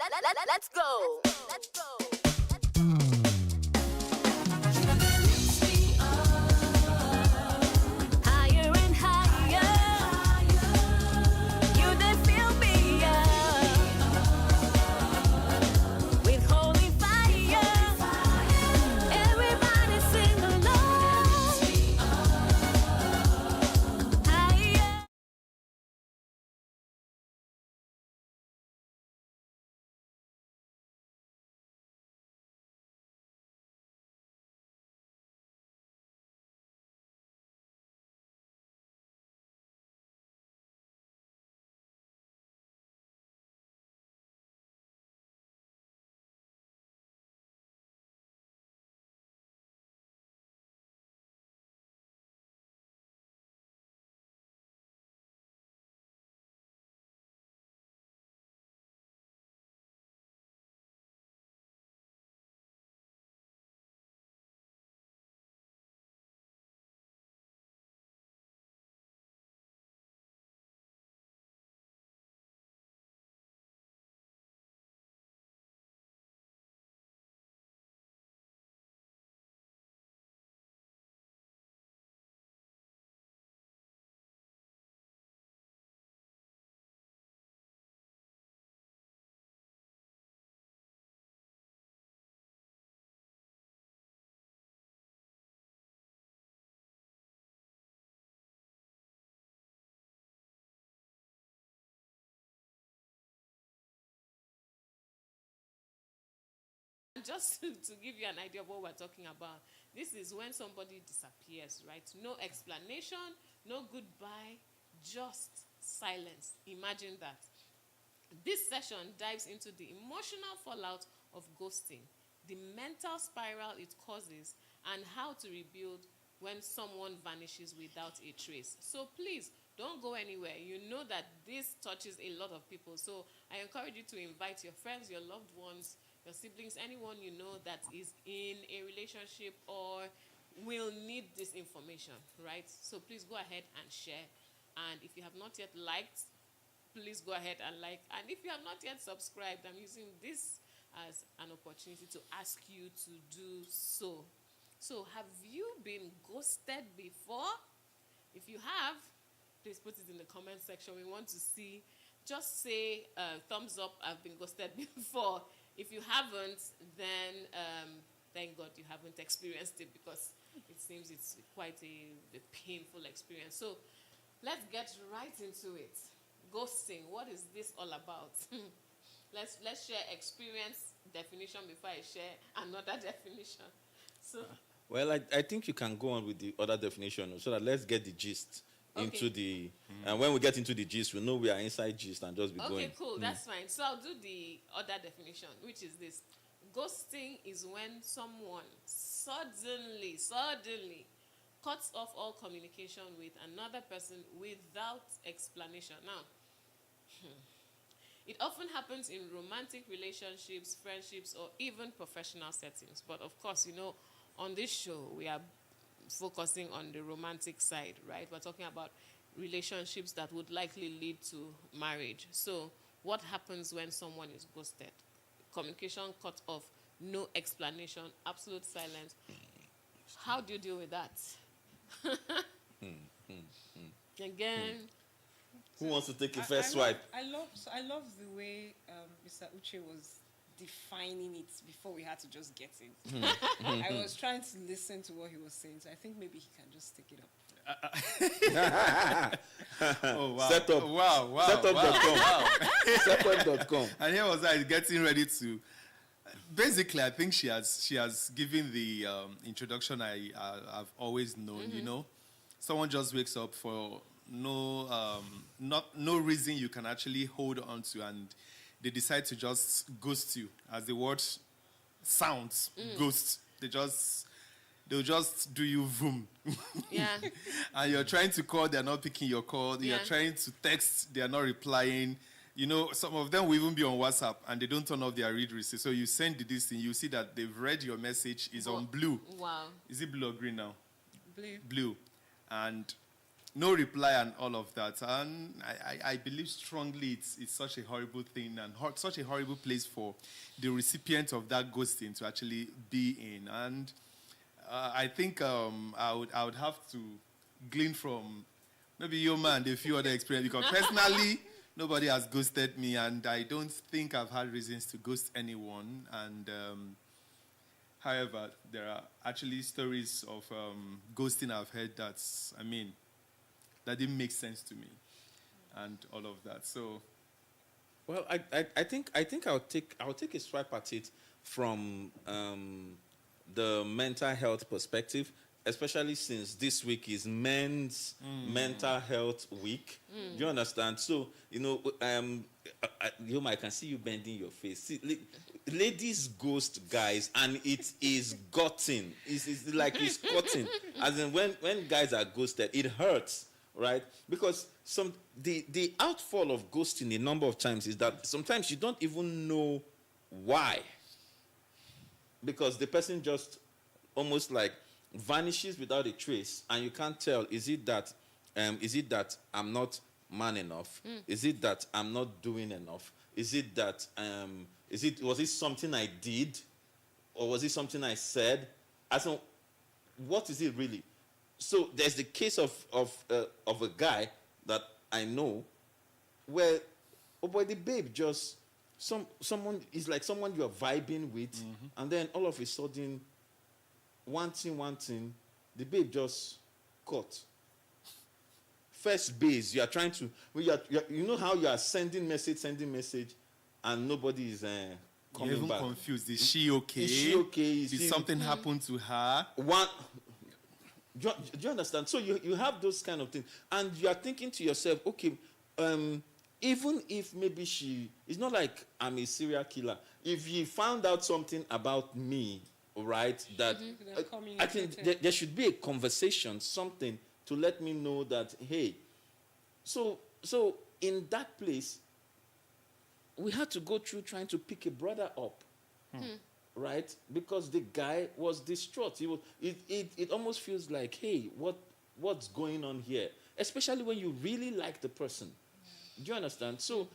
Let's go. Let's go. Higher and higher. You then feel me with holy fire. Everybody sing along. Higher. Just to give you an idea of what we're talking about, this is when somebody disappears, right? No explanation, no goodbye, just silence. Imagine that. This session dives into the emotional fallout of ghosting, the mental spiral it causes, and how to rebuild when someone vanishes without a trace. So please don't go anywhere. You know that this touches a lot of people. So I encourage you to invite your friends, your loved ones, your siblings, anyone you know that is in a relationship or will need this information, right? So please go ahead and share. And if you have not yet liked, please go ahead and like. And if you have not yet subscribed, I'm using this as an opportunity to ask you to do so. So have you been ghosted before? If you have, please put it in the comment section. We want to see. Just say thumbs up, I've been ghosted before. If you haven't, then thank God you haven't experienced it, because it seems it's quite a painful experience. So let's get right into it. Ghosting, what is this all about? Let's share experience definition before I share another definition. So Well, I think you can go on with the other definition so that let's get the gist into Okay. the. And when we get into the gist, we know we are inside gist and just be going. Okay, cool. That's fine. So I'll do the other definition, which is this. Ghosting is when someone suddenly cuts off all communication with another person without explanation. Now, it often happens in romantic relationships, friendships, or even professional settings. But of course, on this show, we are focusing on the romantic side, right? We're talking about relationships that would likely lead to marriage. So, what happens when someone is ghosted? Communication cut off, no explanation, absolute silence. How do you deal with that? Again, Who wants to take a I first love, swipe? I love the way Mr. Uche was defining it before we had to just get it. I was trying to listen to what he was saying, so I think maybe he can just take it up. Oh wow! Setup. Wow! Setup.com. Wow! Setup.com. And here was I getting ready to. Basically, I think she has given the introduction I've always known. You know, someone just wakes up for no reason you can actually hold on to, and they decide to just ghost you, as the word sounds. Ghost. They'll just do you vroom. yeah. And you're trying to call, they're not picking your call. Yeah. You're trying to text, they're not replying. You know, some of them will even be on WhatsApp and they don't turn off their read receipt. So you send this thing, you see that they've read your message, is on blue. Wow. Is it blue or green now? Blue. Blue. And no reply and all of that. And I believe strongly it's such a horrible thing and such a horrible place for the recipient of that ghosting to actually be in. And I think I would have to glean from maybe Yoma and a few other experiences, because personally, nobody has ghosted me, and I don't think I've had reasons to ghost anyone. And however, there are actually stories of ghosting I've heard that didn't make sense to me, and all of that. So, Well, I think I'll take a swipe at it from the mental health perspective, especially since this week is Men's Mental Health Week. Do you understand? So, I can see you bending your face. See, ladies ghost guys, and it is gutting. It's like it's cutting. As in, when guys are ghosted, it hurts, right? Because the outfall of ghosting a number of times is that sometimes you don't even know why. Because the person just almost like vanishes without a trace, and you can't tell, is it that I'm not man enough? Is it that I'm not doing enough? Is it that was it something I did, or was it something I said? What is it really? So there's the case of a guy that I know where, oh boy, the babe just someone is like someone you're vibing with, and then all of a sudden, one thing, the babe just cut. First base, you are trying to, you know how you are sending message, and nobody is you're coming even back. confused. Is she okay? Is she okay? Did something happen to her? Do you understand? So you have those kind of things, and you are thinking to yourself, okay, even if maybe it's not like I'm a serial killer. If you found out something about me, right, that I think there should be a conversation, something to let me know that, hey, so in that place, we had to go through trying to pick a brother up. Right? Because the guy was distraught. It almost feels like, hey, what's going on here? Especially when you really like the person. Do you understand? So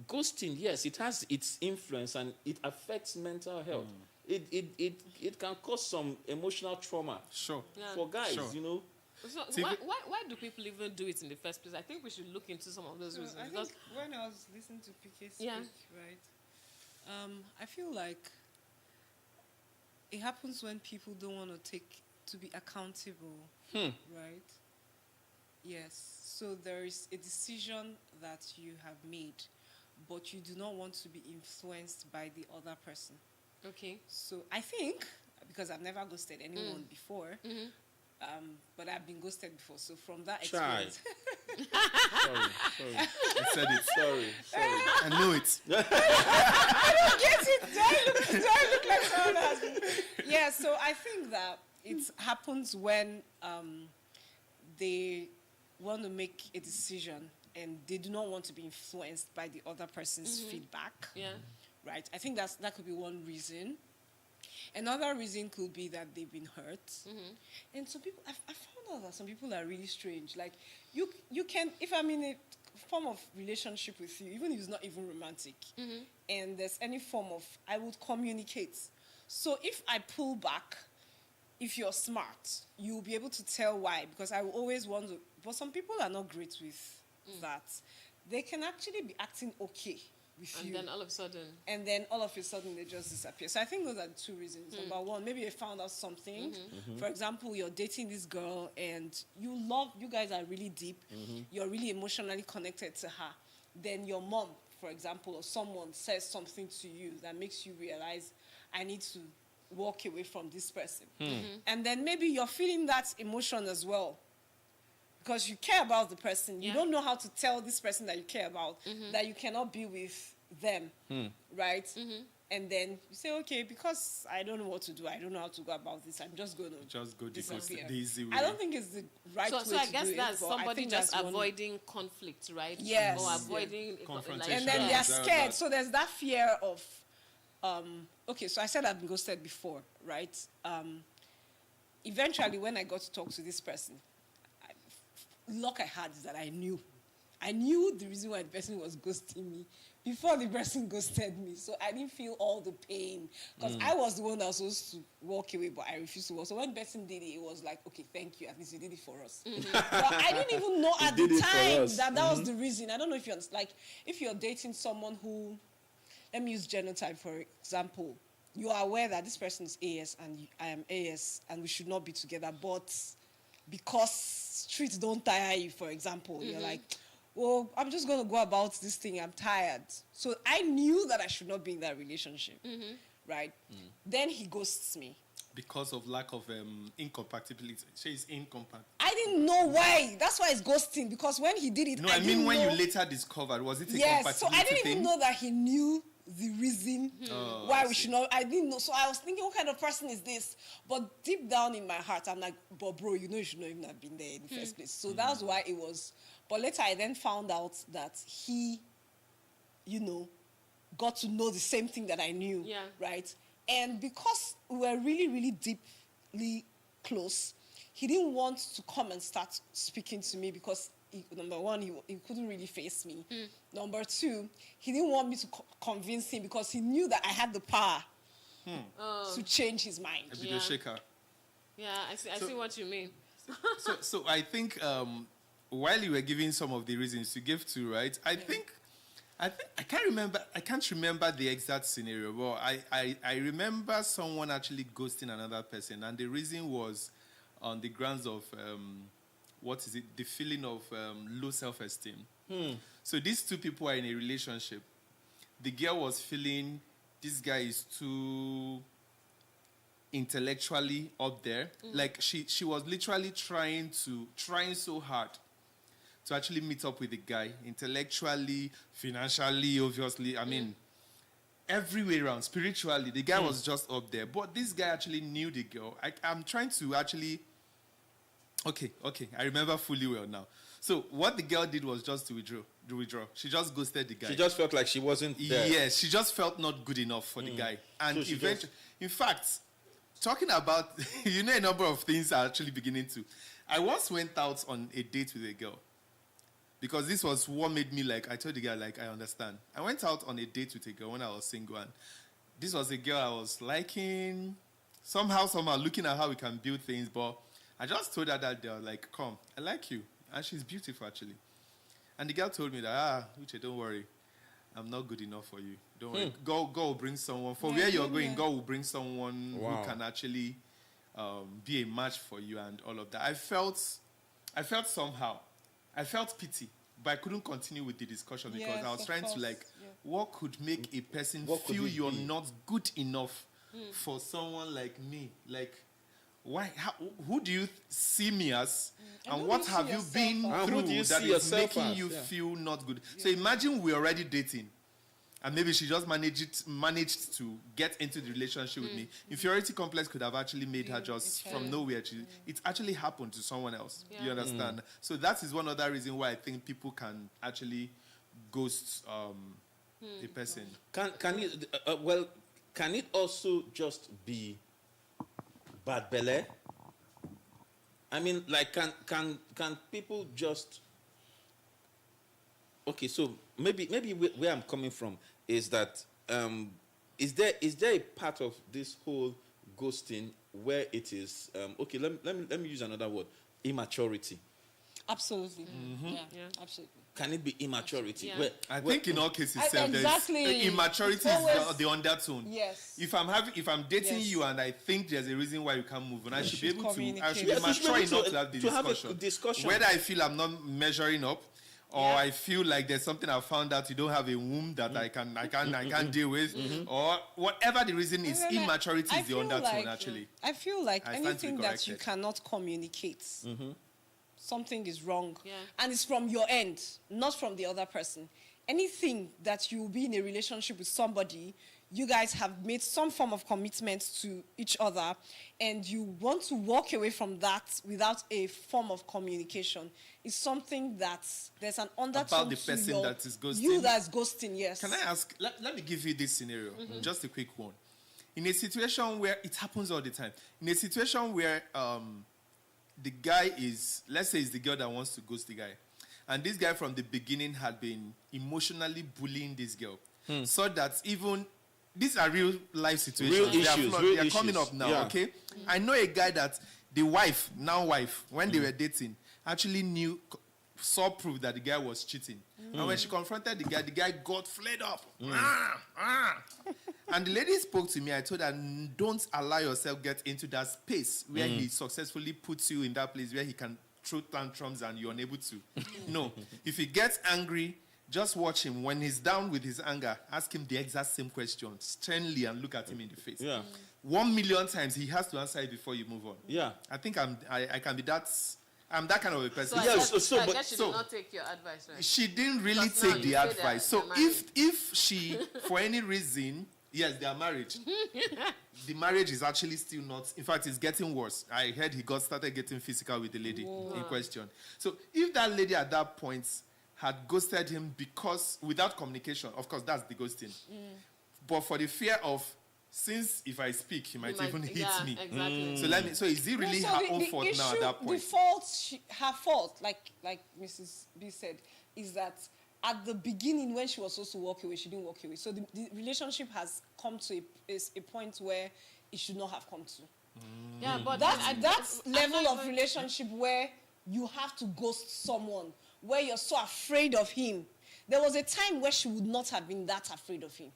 ghosting, yes, it has its influence and it affects mental health. It can cause some emotional trauma. Sure. For guys, Sure. So why do people even do it in the first place? I think we should look into some of those reasons. I Because think when I was listening to PK speak, Yeah. right, I feel like it happens when people don't want to be accountable, right? Yes. So there is a decision that you have made, but you do not want to be influenced by the other person. okay. So I think, because I've never ghosted anyone before, but I've been ghosted before. So from that Try. experience, Sorry. I said it. Sorry. I know it. get it? Do I look like someone that has been? Yeah, so I think that it happens when they want to make a decision and they do not want to be influenced by the other person's feedback. Yeah. Right? I think that could be one reason. Another reason could be that they've been hurt. And some people, I found out that some people are really strange. Like, you can, if I'm in a form of relationship with you, even if it's not even romantic, and there's any form of, I would communicate. So if I pull back, if you're smart, you'll be able to tell why, because I will always want to, but some people are not great with that. They can actually be acting okay with And you. then all of a sudden, And then all of a sudden they just disappear. So I think those are the two reasons. Number one, maybe you found out something. For example, you're dating this girl and you guys are really deep. You're really emotionally connected to her. Then your mom, for example, or someone says something to you that makes you realize, I need to walk away from this person. And then maybe you're feeling that emotion as well. Because you care about the person. You don't know how to tell this person that you care about that you cannot be with them, right? And then you say, okay, because I don't know what to do, I don't know how to go about this, I'm just going to Just go disappear. the easy way. I don't think it's the right way so I to guess do that's it, but I somebody think just that's one- avoiding conflict, right? Yes. Or avoiding Confrontation. And then Yeah, they're that- scared. that- So there's that fear of, okay, so I said I've been ghosted before, right? Eventually, when I got to talk to this person, luck I had is that I knew the reason why the person was ghosting me before the person ghosted me. So I didn't feel all the pain because I was the one that was supposed to walk away, but I refused to walk. So when the person did it, it was like, okay, thank you. At least you did it for us. But I didn't even know at the did it for time us. that was the reason. I don't know if you understand. Like, if you're dating someone who, let me use genotype for example. You are aware that this person is AS and I am AS and we should not be together, but because streets don't tire you, for example, you're like, well, I'm just going to go about this thing. I'm tired. So I knew that I should not be in that relationship, right? Then he ghosts me. Because of lack of incompatibility. She's incompatible. I didn't know why. That's why it's ghosting, because when he did it, No, I I mean didn't when know. you later discovered, was it a Yes, so compatibility I didn't thing? even know that he knew the reason why I we see. should not. I didn't know. So I was thinking, what kind of person is this? But deep down in my heart, I'm like, but bro, you know you should not even have been there in the first place. So that's why it was. But later I then found out that he, got to know the same thing that I knew. Yeah. Right? And because we were really, really deeply close, he didn't want to come and start speaking to me because number one, he couldn't really face me. Number two, he didn't want me to convince him because he knew that I had the power to change his mind. A video shaker. Yeah, I see what you mean. So I think while you were giving some of the reasons you gave two, right? I can't remember the exact scenario, but I remember someone actually ghosting another person, and the reason was on the grounds of the feeling of low self-esteem. So these two people are in a relationship. The girl was feeling this guy is too intellectually up there. Like she was literally trying so hard to actually meet up with the guy intellectually, financially, obviously. I mean, every way around, spiritually, the guy was just up there. But this guy actually knew the girl. I'm trying to actually. Okay, I remember fully well now. So what the girl did was just to withdraw. She just ghosted the guy. She just felt like she wasn't there. Yes, she just felt not good enough for the guy. And So she eventually, in fact, talking about, a number of things are actually beginning to. I once went out on a date with a girl. Because this was what made me I told the girl, I understand. I went out on a date with a girl when I was single. And this was a girl I was liking. Somehow, looking at how we can build things. But I just told her that day, I was like, come, I like you. And she's beautiful, actually. And the girl told me that, Uche, don't worry. I'm not good enough for you. Don't worry. God will bring someone. For where you're going, God will bring someone who can actually be a match for you and all of that. I felt somehow. I felt pity. But I couldn't continue with the discussion because Yes, I was of trying course. to what could make a person What could feel it you're be? not good enough for someone like me? Why? Who do you see me as? And And who what do you have see you yourself been as? And who do you through that see is yourself making as? you Yeah. feel not good? So imagine we're already dating. And maybe she just managed to get into the relationship with me. Inferiority complex could have actually made her just from nowhere. It actually happened to someone else. Yeah. You understand? So that is one other reason why I think people can actually ghost a person. Can it also just be bad belly? I mean, can people just? Okay, so maybe where I'm coming from is that is there a part of this whole ghosting where it is okay? Let me use another word: immaturity. Absolutely. Yeah, absolutely. Can it be immaturity? Yeah. Where, I think in all cases, Exactly. there's immaturity It's always- is the undertone. Yes. If I'm dating Yes. you and I think there's a reason why we can't move on, I should be should able to. I communicate. should Yes, be you should be mature able enough to- to have the to have a discussion. discussion. Whether I feel I'm not measuring up, or Yeah. I feel like there's something I found out you don't have a womb that I can deal with, or whatever the reason is, And immaturity I is the feel undertone like- actually. I feel like I stand to be anything that you corrected. cannot communicate, something is wrong. Yeah. And it's from your end, not from the other person. Anything that you will be in a relationship with somebody, you guys have made some form of commitment to each other, and you want to walk away from that without a form of communication. It's something that there's an undertone About the to person your, that is ghosting? you that's ghosting, yes. Can I ask, let me give you this scenario, just a quick one. In a situation where it happens all the time, in a situation where the guy is, let's say it's the girl that wants to ghost the guy. And this guy from the beginning had been emotionally bullying this girl. So that even, these are real life situations. Real They are issues, flawed. real They are coming issues. up now, Yeah. okay? I know a guy that the wife, now wife, when they were dating, actually saw proof that the guy was cheating. And when she confronted the guy got flared up. And the lady spoke to me. I told her, don't allow yourself get into that space where he successfully puts you in that place where he can throw tantrums and you're unable to. No. If he gets angry, just watch him. When he's down with his anger, ask him the exact same question sternly and look at him in the face. Yeah. 1 million times he has to answer it before you move on. Yeah. I think I can be that. I'm that kind of a person. So I Yeah, guess, so- I but- guess she so- did not take your advice, right? She didn't really Because now take you the say advice. that So they're if she, for any reason, yes, they are married. The marriage is actually still not. In fact, it's getting worse. I heard he started getting physical with the lady in question. So if that lady at that point had ghosted him because without communication, of course, that's the ghosting. But for the fear of, since if I speak, he might even hit me. Exactly. So is it really So her own fault now at that The point? fault, her fault, like Mrs. B said, is that at the beginning when she was supposed to walk away, she didn't walk away. So the relationship has come to a point where it should not have come to. Yeah, but That's I'm level not of even- relationship where you have to ghost someone, where you're so afraid of him. There was a time where she would not have been that afraid of him.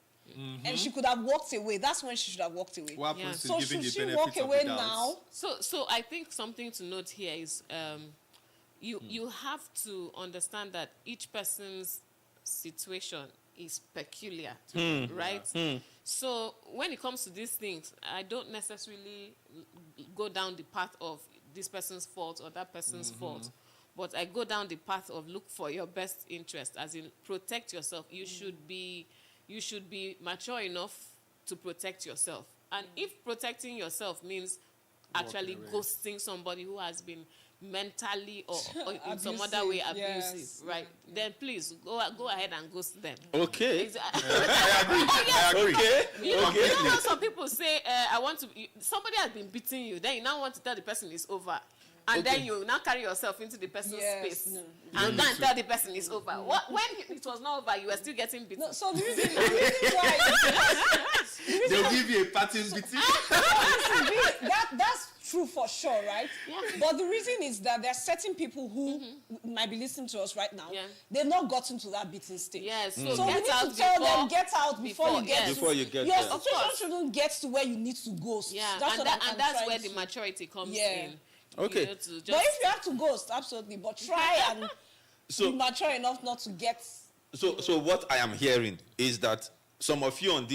And she could have walked away. That's when she should have walked away. What happens Yeah. to So giving should the she benefit walk of the away doubt? now? So I think something to note here is you have to understand that each person's situation is peculiar, right? So when it comes to these things, I don't necessarily go down the path of this person's fault or that person's fault, but I go down the path of look for your best interest, as in protect yourself. You should be mature enough to protect yourself. And if protecting yourself means actually away. ghosting somebody who has been mentally or in some other way Abusive, abusive, yes. right? Then please go ahead and ghost them. Okay. I agree. Okay. You know Okay. how some people say, I want to, somebody has been beating you, then you now want to tell the person it's over. And then you now carry yourself into the person's Yes, space. no. And then tell the person it's over. When it was not over, you were still getting beaten. No, so the reason why They'll give you a pattern beating. that's true for sure, right? Yeah. But the reason is that there are certain people who might be listening to us right now. Yeah. They've not gotten to that beating stage. Yes, So get we need out to tell before- them, get out before you get yes. Before you get your there. situation course. shouldn't get to where you need to ghost. Yeah, That's and, what that, I'm and that's trying where to- the maturity comes Yeah. in. Okay. You know, to But just, if you have to ghost, absolutely. But try and So- be mature enough not to get. So what I am hearing is that some of you on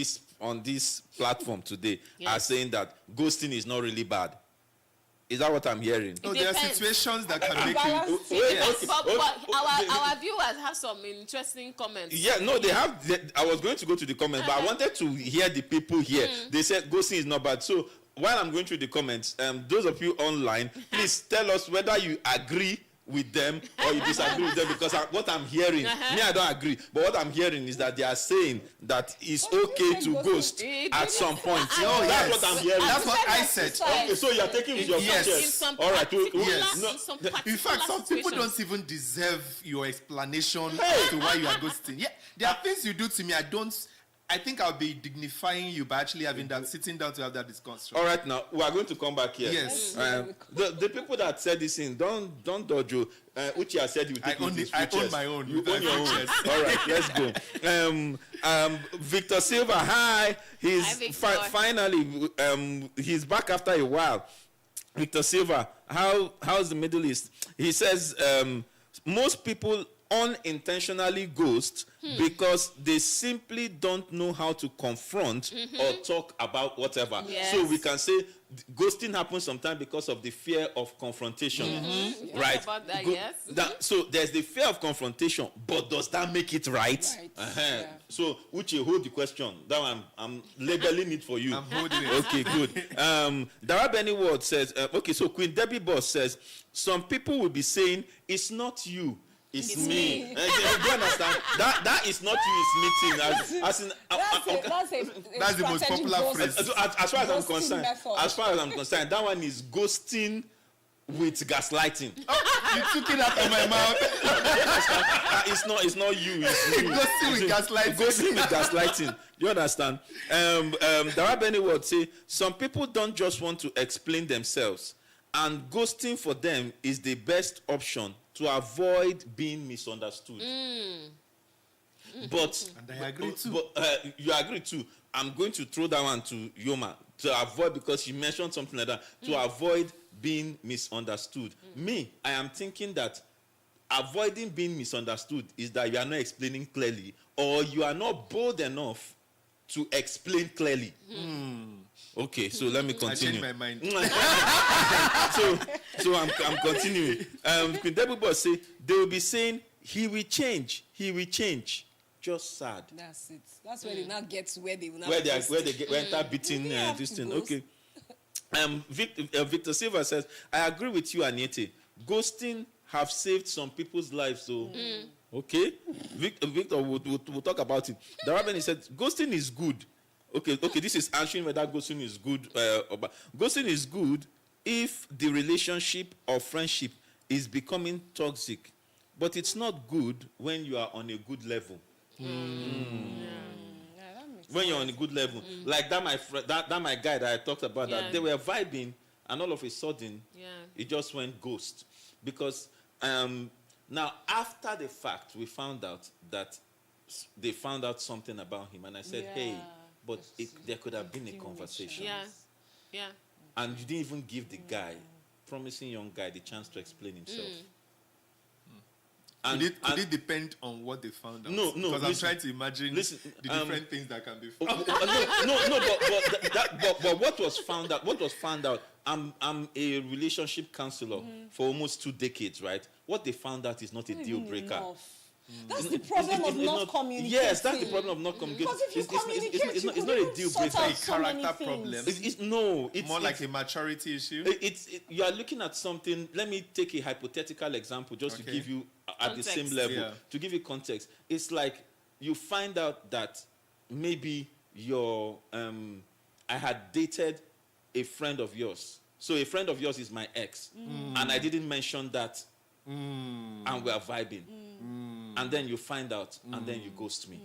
this platform today are Yes. saying that ghosting is not really bad. Is that what I'm hearing? No, there are depends. situations that can make Balance you. it. Wait, Yes, okay, but okay. our viewers have some interesting comments. Yeah, no, they have. I was going to go to the comments, but I wanted to hear the people here. They said ghosting is not bad. So while I'm going through the comments, those of you online, please tell us whether you agree with them or you disagree with them, because what I'm hearing, me, I don't agree, but what I'm hearing is that they are saying that it's okay to ghost at some point. Oh, That's yes. what I'm hearing. That's what I said. Okay, so you're taking with your Yes. full In chest. some All right. particular, Yes. in some particular In fact, some people situations. don't even deserve your explanation as to why you are ghosting. Yeah, there are things you do to me. I think I'll be dignifying you by actually having that, sitting down to have that discussion. All right, now we are going to come back here. Yes. The people that said this in, don't dodge you. Uchi has said he will take it with his full I own chest. my own. You with own my your full own. chest. All right, let's go. Victor Silva, hi. He's Hi, Victor. finally he's back after a while. Victor Silva, how's the Middle East? He says most people unintentionally ghost because they simply don't know how to confront or talk about whatever. Yes. So we can say ghosting happens sometimes because of the fear of confrontation, right? About that, Go- yes. so there's the fear of confrontation, but does that make it right? Right, Uh-huh. yeah. So Uche, hold the question. That one, I'm labeling it for you. I'm holding it. Okay, good. Darabeni Ward says, okay, so Queen Debbie Boss says, some people will be saying, it's not you, it's me. me. Do you understand? That is not you, it's meeting. As in, That's the most strategic popular ghost. phrase. as far as I'm Ghosting concerned, method. as far as I'm concerned, that one is ghosting with gaslighting. You took it out of my mouth. It's not you. It's me. Ghosting with gaslighting. Ghosting with gaslighting. You understand? Darabeni would say some people don't just want to explain themselves, and ghosting for them is the best option to avoid being misunderstood. But And I agree too. But you agree too. I'm going to throw that one to Yoma to avoid, because she mentioned something like that, to avoid being misunderstood. Me, I am thinking that avoiding being misunderstood is that you are not explaining clearly, or you are not bold enough to explain clearly. Okay, so let me I continue. changed my mind. so I'm continuing. Queen Debubo say they will be saying he will change. Just sad. That's it. That's where they now get to where they will now Where they post. enter beating They have this to thing. ghost. Okay. Victor Silva says, I agree with you, Aniete. Ghosting have saved some people's lives. So, okay. Victor, we'll talk about it. Darabeni said, ghosting is good. Okay. This is answering whether ghosting is good. Ghosting is good if the relationship or friendship is becoming toxic, but it's not good when you are on a good level. Yeah, that makes When you're on a good level, like that my guy that I talked about, Yeah. that they were vibing, and all of a sudden, Yeah. it just went ghost. Because now after the fact, we found out that they found out something about him, and I said, Yeah. hey, but there could have been a conversation, Yeah. and you didn't even give the guy, promising young guy, the chance to explain himself. And, Could it depend on what they found out? No, Because I'm listen, trying to imagine listen, the different things that can be Oh, found. but what was found out, I'm a relationship counselor for almost 2 decades, right? What they found out is not a deal even breaker. enough. That's the problem of It's not communicating. Yes, that's the problem of not communicating. Because if you communicate, it's you not could a even deal sort breaker. out so many Character things. problem. It's More like a maturity issue. You are looking at something. Let me take a hypothetical example just to Okay. give you at the same Context. level. Yeah. To give you context, it's like you find out that maybe I had dated a friend of yours. So a friend of yours is my ex, and I didn't mention that, and we are vibing, and then you find out, and then you ghost me.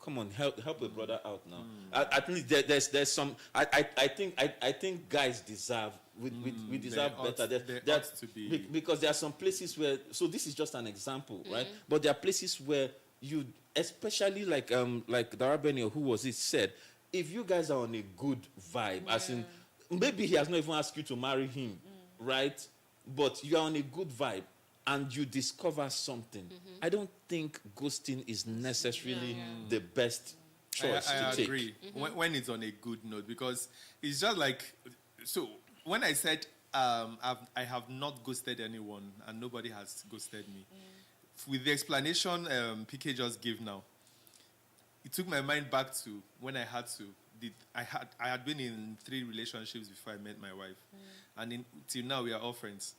Come on, help a brother out now. At least there's some. I think guys deserve. We deserve There ought- better. there ought to be. Because there are some places where. So this is just an example, right? But there are places where you, especially like Darabeni, or who was it, said, if you guys are on a good vibe, as in maybe he has not even asked you to marry him, right? But you are on a good vibe, and you discover something. I don't think ghosting is necessarily the best choice I to take. agree when it's on a good note, because it's just like, so when I said I have not ghosted anyone and nobody has ghosted me, with the explanation PK just gave now, it took my mind back to when I had to. I had been in 3 relationships before I met my wife, and till now we are all friends.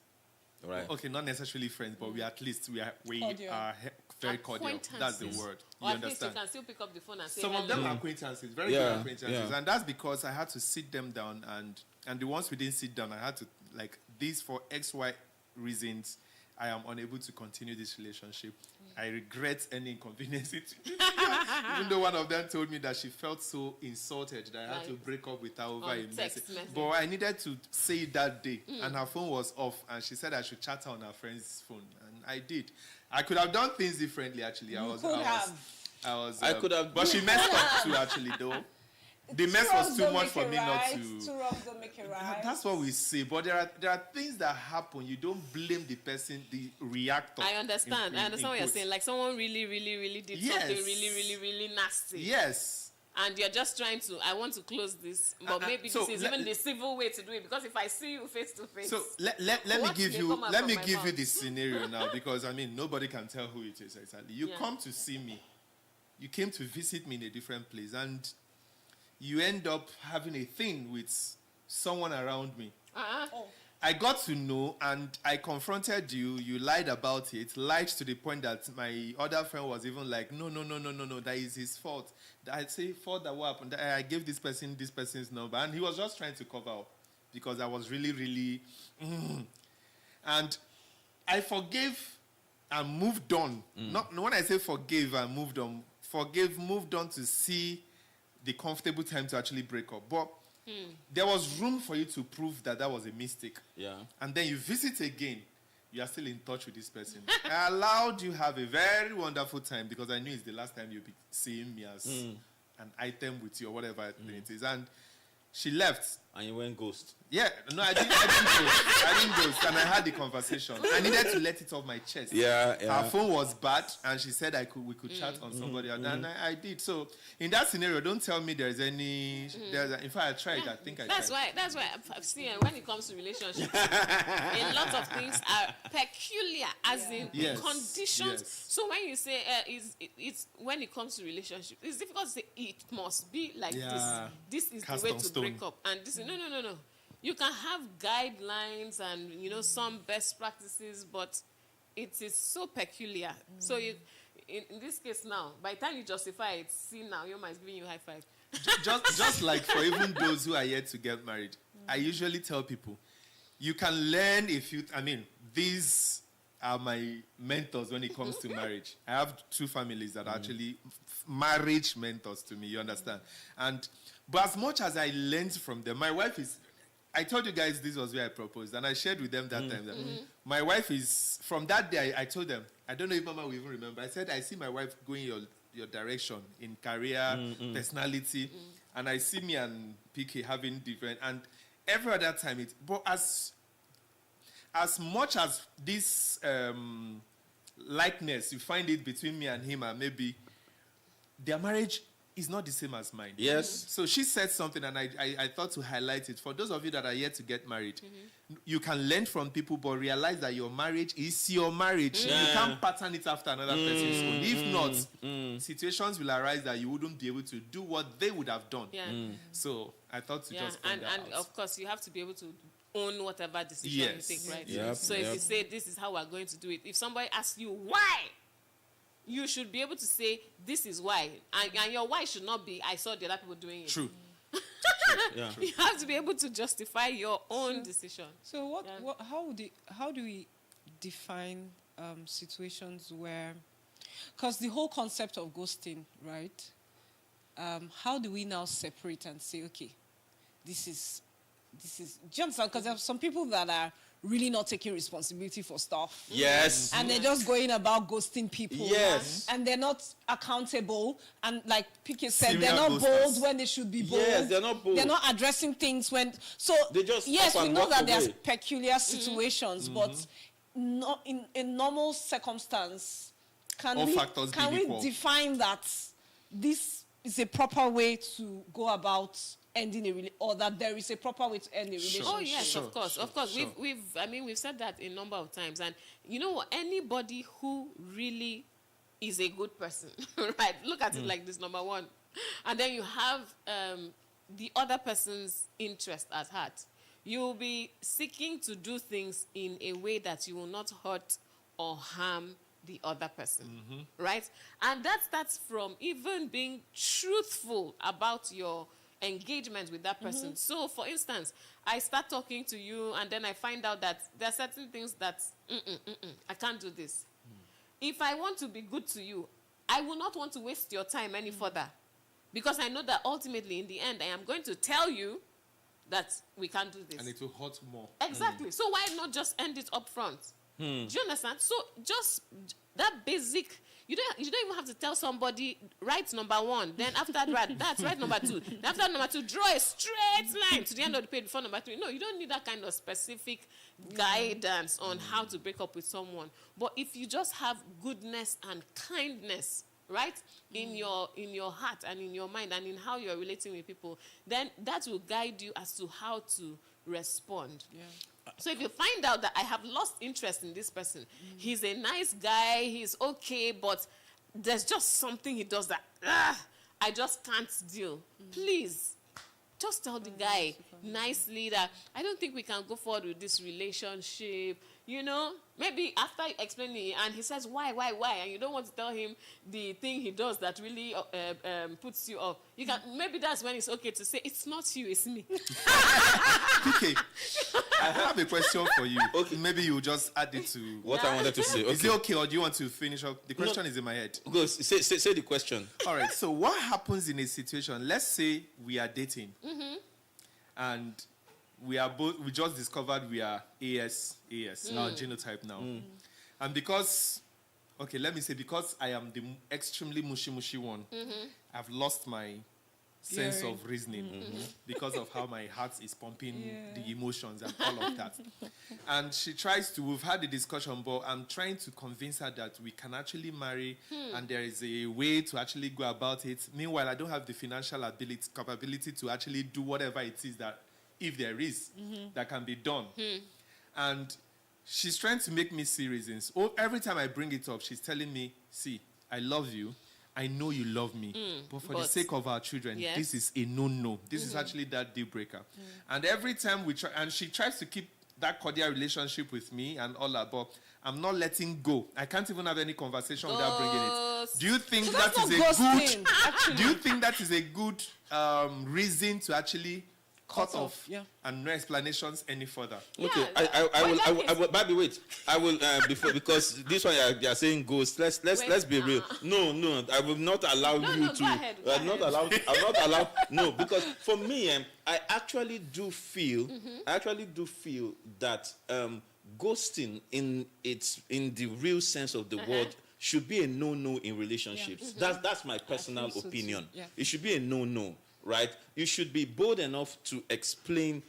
Right. Okay, not necessarily friends, but we are Cordial. very cordial. That's the Acquaintances. word. Or You at least you understand? can still pick up the phone and say Some of hello. them are acquaintances, very Yeah, good acquaintances, yeah. and that's because I had to sit them down, and the ones we didn't sit down, I had to, like, these for XY reasons, I am unable to continue this relationship. I regret any inconvenience it. Even though one of them told me that she felt so insulted that I had to Like, break up with her over on a text message. message. But I needed to say it that day, and her phone was off, and she said I should chat her on her friend's phone, and I did. I could have done things differently, actually. I could have. But she messed up too, actually, though. The mess was too much for me not to. 2 wrongs don't make it right. That's what we say, but there are things that happen. You don't blame the person, the reactor. I understand. I understand what you're quotes. saying. Like someone really, really, really did Yes. something really, really, really nasty. Yes. And you're just trying to, I want to close this, but maybe so this is let- even the civil way to do it. Because if I see you face to face, So let me What give may you come out let from me my give you mouth? the scenario now, because I mean nobody can tell who it is exactly. You Yeah. come to see me, you came to visit me in a different place, and you end up having a thing with someone around me. I got to know, and I confronted you. You lied about it. Lied to the point that my other friend was even like, no, that is his fault. I say, fault that what happened? That I gave this person's number, and he was just trying to cover up because I was really, really. And I forgave and moved on. Not when I say forgave and moved on, moved on to see the comfortable time to actually break up. But there was room for you to prove that was a mistake. Yeah. And then you visit again, you are still in touch with this person. I allowed you have a very wonderful time because I knew it's the last time you'll be seeing me as an item with you or whatever it is. And she left. And you went ghost. Yeah, no, I didn't ghost. I didn't ghost, and I had the conversation. I needed to let it off my chest. Yeah, yeah. Her phone was bad, and she said we could chat on somebody else, and I did. So in that scenario, don't tell me there's any. In fact, I tried. I think I That's tried. why I've seen when it comes to relationships, a lot of things are peculiar, as in Yes, conditions. yes. So when you say it's when it comes to relationships, it's difficult to say it must be like Yeah. this. This is Cast the way on to stone. break up, and this is no. You can have guidelines and some best practices, but it is so peculiar. So in this case now, by the time you justify it, see now your mind is giving you a high five. just like for even those who are yet to get married, I usually tell people, you can learn these are my mentors when it comes to marriage. I have two families that are actually marriage mentors to me, you understand? But as much as I learned from them, my wife is, I told you guys this was where I proposed, and I shared with them that time that my wife is, from that day, I told them, I don't know if Mama will even remember, I said, I see my wife going your direction in career, personality, and I see me and PK having different, and every other time, but as much as this likeness, you find it between me and him, and maybe their marriage is not the same as mine. Yes. So she said something, and I thought to highlight it. For those of you that are yet to get married, you can learn from people, but realize that your marriage is your marriage. You can't pattern it after another person's own. If not, situations will arise that you wouldn't be able to do what they would have done. Yeah. So I thought to just point and that out. of course you have to be able to own whatever decision Yes. you take, right? Yep, So if you say this is how we're going to do it, if somebody asks you why, you should be able to say this is why, and your why should not be I saw the other people doing it. True. Yeah. You have to be able to justify your own decision. So Yeah. how do we define situations where, because the whole concept of ghosting, right? How do we now separate and say, okay, this is, do you understand? Because there are some people that are really not taking responsibility for stuff. Yes. And they're just going about ghosting people. Yes. And they're not accountable. And like PK said, Serial they're not ghosters. bold when they should be bold. Yes, they're not bold. They're not addressing things when... So, They just yes, up we and know walk that there's away. peculiar situations, but not in normal circumstance, All can factors we being equal. define that this is a proper way to go about ending or that there is a proper way to end a relationship? Oh yes, Sure, of course. sure. We've said that a number of times, and you know what? Anybody who really is a good person, right? Look at it like this: number one, and then you have the other person's interest at heart. You will be seeking to do things in a way that you will not hurt or harm the other person, right? And that starts from even being truthful about your engagement with that person. So, for instance, I start talking to you, and then I find out that there are certain things that I can't do this. If I want to be good to you, I will not want to waste your time any further, because I know that ultimately, in the end, I am going to tell you that we can't do this. And it will hurt more. Exactly. So why not just end it up front? Do you understand? So just that basic, you don't even have to tell somebody right number one, then after that, that's right number two. Then after number two, draw a straight line to the end of the page before number three. No, you don't need that kind of specific guidance on how to break up with someone. But if you just have goodness and kindness, right, in your heart and in your mind and in how you're relating with people, then that will guide you as to how to respond. Yeah. So if you find out that I have lost interest in this person, he's a nice guy, he's okay, but there's just something he does that I just can't deal. Please, just tell the guy nicely that I don't think we can go forward with this relationship. you know, maybe after explaining it, and he says, why, and you don't want to tell him the thing he does that really puts you off, you can, maybe that's when it's okay to say, it's not you, it's me. Okay. I have a question for you. Okay. Maybe you just add it to What I wanted to say. Okay. Is it okay, or do you want to finish up? The question is in my head. Go, say the question. All right. So what happens in a situation? Let's say we are dating, and we just discovered we are AS, our genotype now, and because I am the extremely mushy one, I've lost my sense of reasoning because of how my heart is pumping the emotions and all of that. And we've had a discussion, but I'm trying to convince her that we can actually marry and there is a way to actually go about it. Meanwhile, I don't have the financial capability to actually do whatever it is that, if there is, that can be done. And she's trying to make me see reasons. Every time I bring it up, she's telling me, see, I love you. I know you love me, but for the sake of our children, this is a no-no. This is actually that deal breaker. And every time we try, and she tries to keep that cordial relationship with me and all that, but I'm not letting go. I can't even have any conversation without bringing it. Do you think that is a good? Do you think that is a good reason to actually cut off and no explanations any further? Okay, Yeah, I will. Baby, wait. I will because this one you are saying ghost. Let's be real. No, I will not allow you to. Go ahead. I'm not allowed. No, because for me, I actually do feel. That ghosting in the real sense of the word should be a no-no in relationships. That's my personal opinion. Yeah. It should be a no-no. Right? You should be bold enough to explain,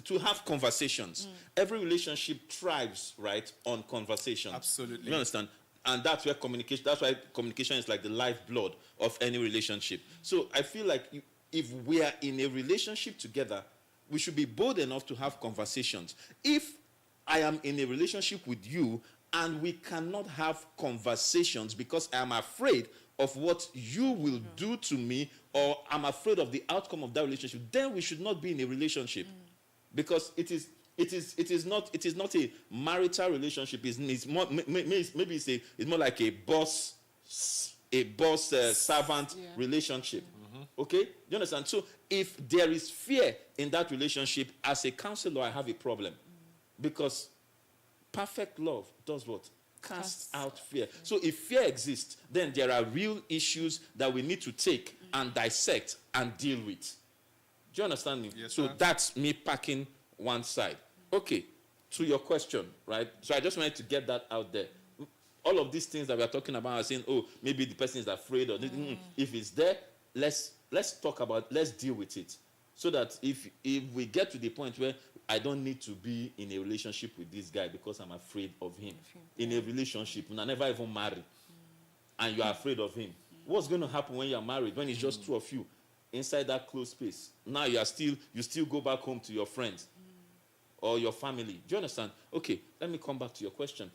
to have conversations. Every relationship thrives, right, on conversation. Absolutely. You understand? And that's why communication is like the lifeblood of any relationship. So I feel like if we are in a relationship together, we should be bold enough to have conversations. If I am in a relationship with you and we cannot have conversations because I am afraid of what you will do to me, or I'm afraid of the outcome of that relationship, then we should not be in a relationship, because it is not a marital relationship. It's more, maybe it's more like a boss servant relationship. Okay, you understand? So if there is fear in that relationship, as a counselor, I have a problem, because perfect love does what? Casts out fear. So if fear exists, then there are real issues that we need to take and dissect and deal with. Do you understand me? Yes, so sir. that's me packing one side. Okay, to your question, right? So I just wanted to get that out there. All of these things that we are talking about are saying, oh, maybe the person is afraid, or if it's there, let's talk about, let's deal with it. So that if we get to the point where I don't need to be in a relationship with this guy because I'm afraid of him. In a relationship, and I never even married, and you are afraid of him. What's going to happen when you are married, when it's just two of you inside that closed space? Now you still go back home to your friends or your family. Do you understand? Okay, let me come back to your question.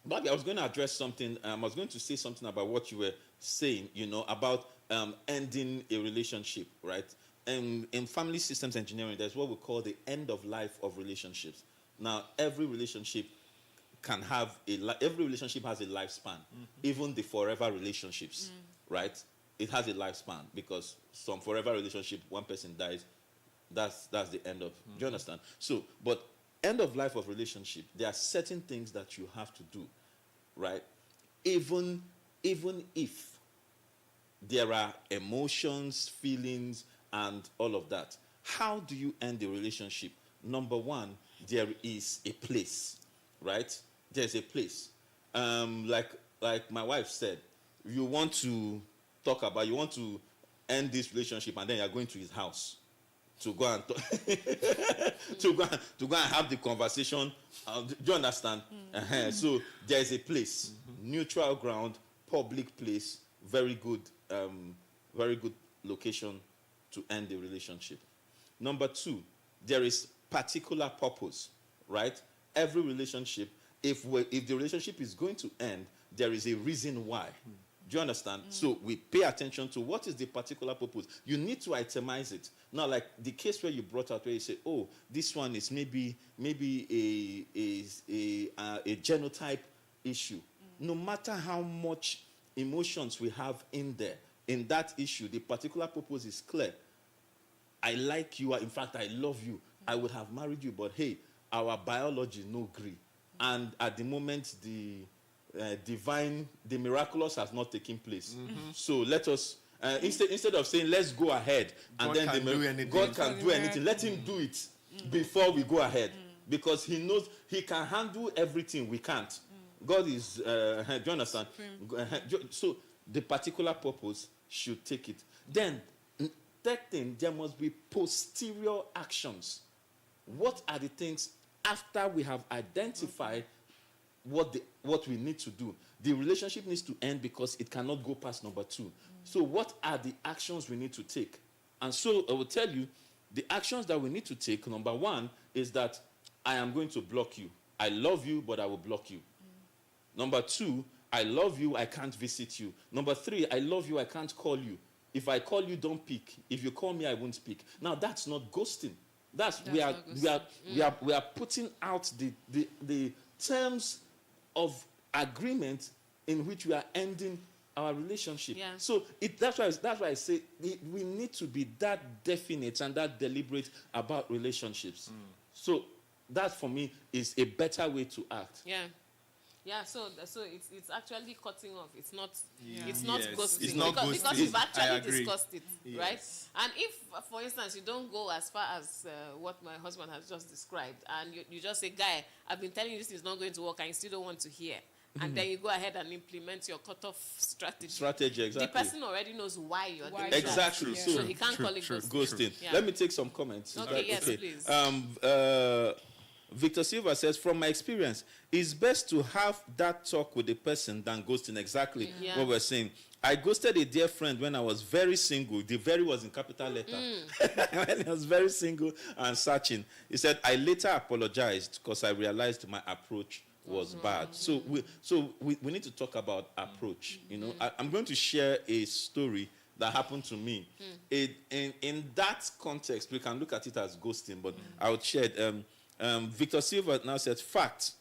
Bobby, I was going to address something. I was going to say something about what you were saying, about ending a relationship, right? And in family systems engineering, there's what we call the end of life of relationships. Now, every relationship has a lifespan, even the forever relationships, right? It has a lifespan, because some forever relationship, one person dies, that's the end of. Do you understand? So, but end of life of relationship, there are certain things that you have to do, right? Even if there are emotions, feelings, and all of that. How do you end the relationship? Number one, there is a place, right? There's a place. Like my wife said, you want to end this relationship, and then you're going to his house to go and to go and have the conversation. Do you understand? So there's a place, neutral ground, public place, very good location to end the relationship. Number two, there is particular purpose, right? Every relationship, if the relationship is going to end, there is a reason why. Do you understand? So we pay attention to what is the particular purpose. You need to itemize it. Now, like the case where you brought out where you say, oh, this one is maybe a genotype issue. No matter how much emotions we have in there, in that issue, the particular purpose is clear. I like you. In fact, I love you. I would have married you, but hey, our biology no agree. And at the moment, the miraculous has not taken place. So let us, instead of saying, let's go ahead, and God then can do anything. God can do anything, let him do it before we go ahead. Because he knows he can handle everything we can't. God is, do you understand? So the particular purpose should take it. Then, third thing, there must be posterior actions. What are the things after we have identified what we need to do? The relationship needs to end because it cannot go past number 2. So what are the actions we need to take? And so I will tell you, the actions that we need to take, number 1, is that I am going to block you. I love you, but I will block you. Number 2, I love you, I can't visit you. Number 3, I love you, I can't call you. If I call you, don't pick. If you call me, I won't speak. Now that's not ghosting. We are putting out the terms of agreement in which we are ending our relationship. Yeah. So that's why I say we need to be that definite and that deliberate about relationships. So that for me is a better way to act. Yeah. Yeah, so it's actually cutting off. It's not Yes. ghosting. It's not because ghosting. you've I actually agree. discussed it, Yes. right? And if, for instance, you don't go as far as what my husband has just described, and you just say, guy, I've been telling you this is not going to work, and you still don't want to hear. And then you go ahead and implement your cutoff strategy. Exactly. The person already knows why you're doing that. Exactly. Yeah. So he can't call it ghosting. Ghosting. Yeah. Let me take some comments. Is Okay, that yes, okay? please. Victor Silva says, from my experience, it's best to have that talk with the person than ghosting. Exactly Yeah. what we're saying. I ghosted a dear friend when I was very single. The very was in capital letter. When I was very single and searching. He said, I later apologized because I realized my approach was bad. So we need to talk about approach. You know, I'm going to share a story that happened to me. In that context, we can look at it as ghosting, but I would share it. Victor Silva now said, fact,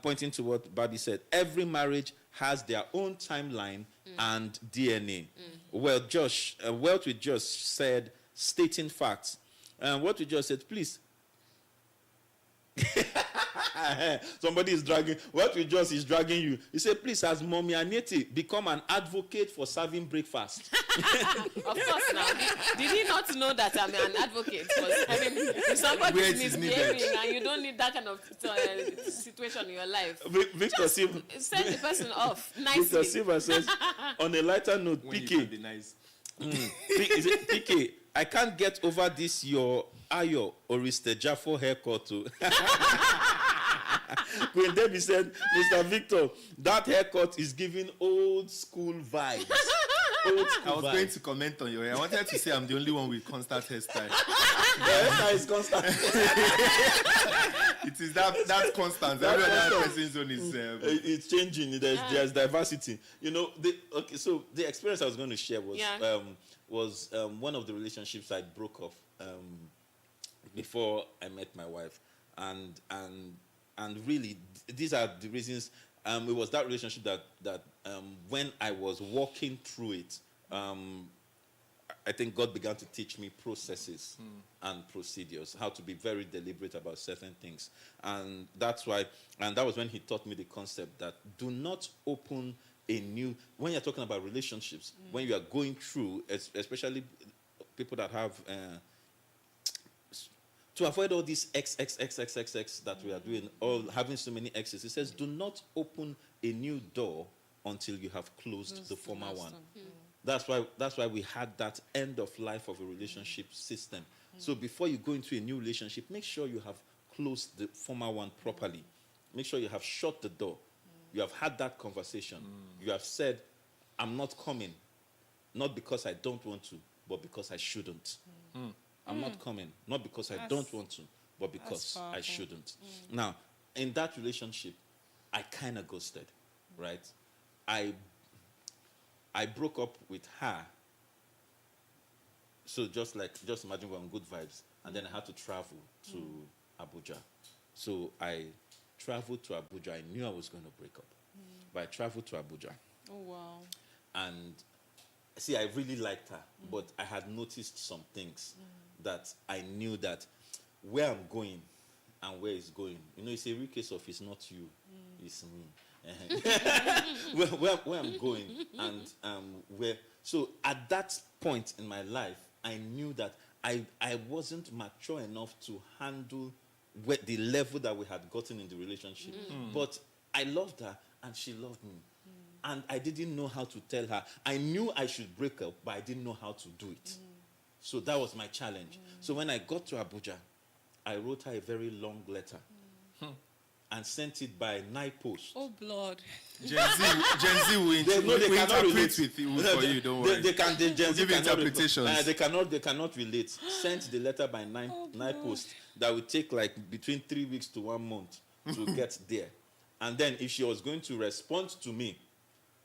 pointing to what Bobby said, every marriage has their own timeline and DNA. Well, Wealth with Josh said, stating facts. What we just said, please. Somebody is dragging. What we just is dragging you. He said, please, as Mommy Aneti, become an advocate for serving breakfast. Of course, now. Did he not know that I'm an advocate? If somebody Where is it is misbehaving needed. and you don't need that kind of situation in your life, Victor Silva. send the person off Victor nicely. Silva says, on a lighter note, When you can be PK, nice. PK, I can't get over this your Ayo Oriste Jaffo haircut too. Queen Debbie said, Mr. Victor, that haircut is giving old school vibes. Old I school was vibes. going to comment on your hair. I wanted to say I'm the only one with constant hairstyle. The hairstyle is constant. It is that constant. Every other person's own is. It's changing. There's diversity. You know, so the experience I was going to share was one of the relationships I broke off before I met my wife, and really these are the reasons. It was that relationship that when I was walking through it, I think God began to teach me processes and procedures, how to be very deliberate about certain things. And that was when he taught me the concept that do not open a new, when you're talking about relationships, when you are going through, especially people that have, to avoid all these X that we are doing, all having so many X's, it says do not open a new door until you have closed the former one. That's why we had that end of life of a relationship system. So before you go into a new relationship, make sure you have closed the former one properly. Make sure you have shut the door. You have had that conversation. You have said, I'm not coming, not because I don't want to, but because I shouldn't. I'm not coming, not because I don't want to, but because I shouldn't. Now, in that relationship, I kind of ghosted, right? I broke up with her. So just imagine we're on good vibes. And then I had to travel to Abuja. So I traveled to Abuja. I knew I was going to break up. But I traveled to Abuja. Oh, wow. And see, I really liked her. But I had noticed some things that I knew that where I'm going and where it's going. You know, it's a real case of it's not you, it's me. where I'm going and where. So at that point in my life, I knew that I wasn't mature enough to handle the level that we had gotten in the relationship. But I loved her and she loved me. And I didn't know how to tell her. I knew I should break up, but I didn't know how to do it. So that was my challenge. So when I got to Abuja, I wrote her a very long letter and sent it by night post. Oh, blood. Gen Z will They cannot relate with you for you. Don't worry. They can. They We'll give you interpretations. They cannot relate. Sent the letter by night post that would take like between 3 weeks to 1 month to get there. And then if she was going to respond to me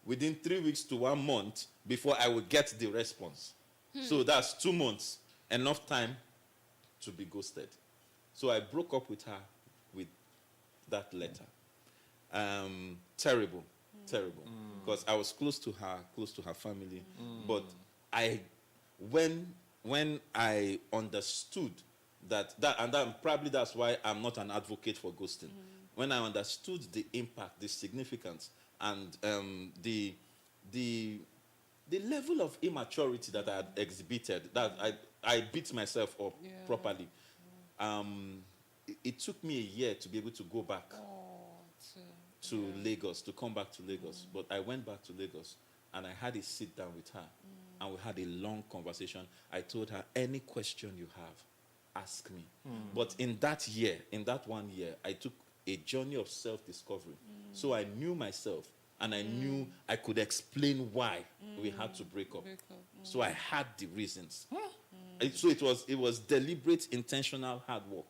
within 3 weeks to 1 month before I would get the response. So that's 2 months, enough time to be ghosted. So I broke up with her with that letter. Terrible. Because I was close to her family. But when I understood probably that's why I'm not an advocate for ghosting. When I understood the impact, the significance, and the level of immaturity that I had exhibited, that I beat myself up properly. It took me a year to be able to go back to Lagos, to come back to Lagos. But I went back to Lagos and I had a sit down with her and we had a long conversation. I told her, any question you have, ask me. But in that 1 year, I took a journey of self-discovery. So I knew myself and I knew I could explain why we had to break up. So I had the reasons. So it was deliberate, intentional hard work.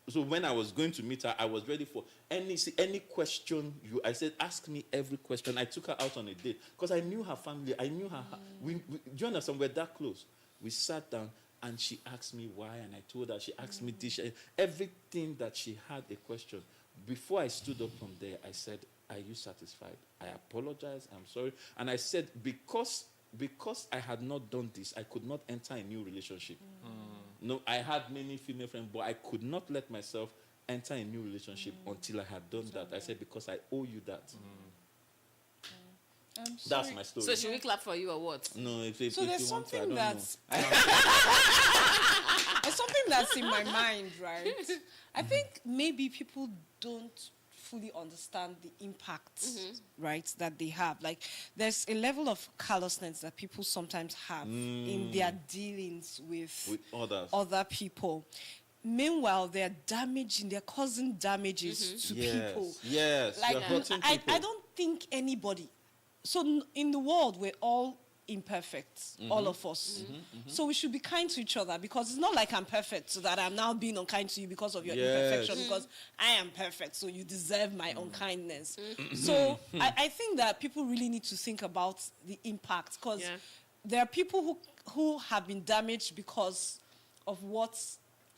So when I was going to meet her, I was ready for any question I said, ask me every question. I took her out on a date because I knew her family. I knew her. Do you understand? We're that close. We sat down and she asked me why, and I told her. She asked me this, everything that she had a question. Before I stood up from there, I said, are you satisfied? I apologize. I'm sorry. And I said, because I had not done this, I could not enter a new relationship. No, I had many female friends, but I could not let myself enter a new relationship until I had done that. I said, because I owe you that. That's my story. So should we clap for you or what? No, if So you there's want to, I something don't that's know. there's something that's in my mind, right? I think maybe people don't fully understand the impact, right, that they have. Like, there's a level of callousness that people sometimes have in their dealings with other people. Meanwhile, they're causing damages to people. Yes, Like, you're hurting I people. don't think anybody. So in the world, we're all imperfect, all of us. So we should be kind to each other, because it's not like I'm perfect so that I'm now being unkind to you because of your imperfection, because I am perfect, so you deserve my unkindness. So I think that people really need to think about the impact, because there are people who have been damaged because of what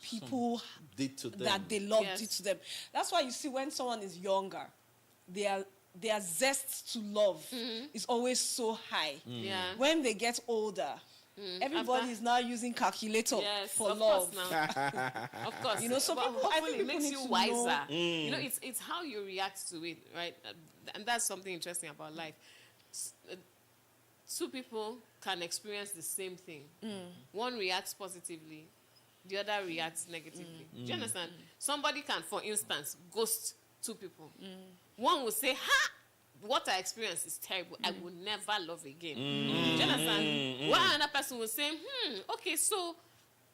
people did to them. that they love did to them. That's why you see when someone is younger, their zest to love is always so high. When they get older, everybody is now using calculator for love. Of course. You know, so but people, I think it people makes need you to wiser. know. You know, it's how you react to it, right? And that's something interesting about life. Two people can experience the same thing. One reacts positively, the other reacts negatively. Do you understand? Somebody can, for instance, ghost two people. One will say, ha! What I experienced is terrible. I will never love again. Do you understand? While another person will say, okay, so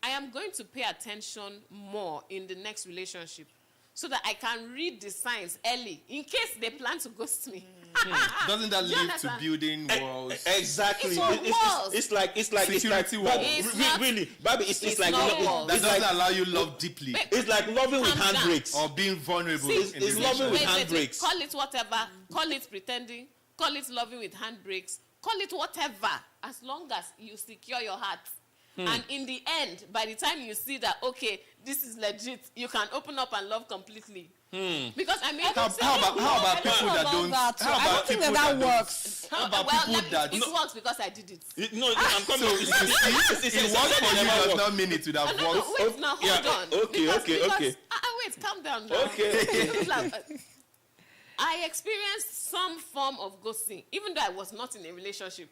I am going to pay attention more in the next relationship so that I can read the signs early in case they plan to ghost me. Doesn't that Do you lead to understand? building walls? Exactly. It's It's like Security walls. It's not- really, Bobby. It's like not walls. That it's doesn't like allow you love deeply Wait, it's like loving with Calm down. handbrakes. or being vulnerable See, in the it's loving with relationship. handbrakes. Call it whatever. Call it pretending. Call it loving with handbrakes. call it whatever, as long as you secure your heart. And in the end, by the time you see that, okay, this is legit, you can open up and love completely. Because I mean, How about people that don't? that. How I about don't think people that don't- works. How about well, people that? it works because I did it. No, I'm coming. So it works for you does not mean it would have No, worked. wait, now hold on. okay, Because, okay. wait, calm down now. Okay. I experienced some form of ghosting, even though I was not in a relationship.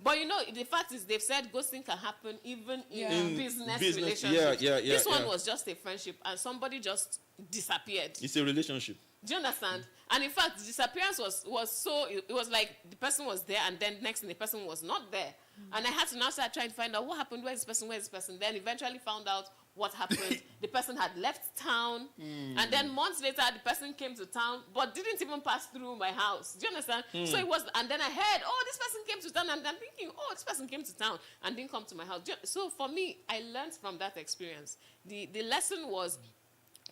But you know, the fact is, they've said ghosting can happen even in business relationships. yeah, This one yeah. was just a friendship, and somebody just disappeared. It's a relationship. Do you understand? And in fact, the disappearance was so, it was like the person was there, and then next thing the person was not there. And I had to now start trying to find out what happened, where is this person, then eventually found out what happened. The person had left town, and then months later the person came to town, but didn't even pass through my house. Do you understand? So it was, and then I heard, oh, this person came to town, and I'm thinking, oh, this person came to town and didn't come to my house. So for me, I learned from that experience. The lesson was,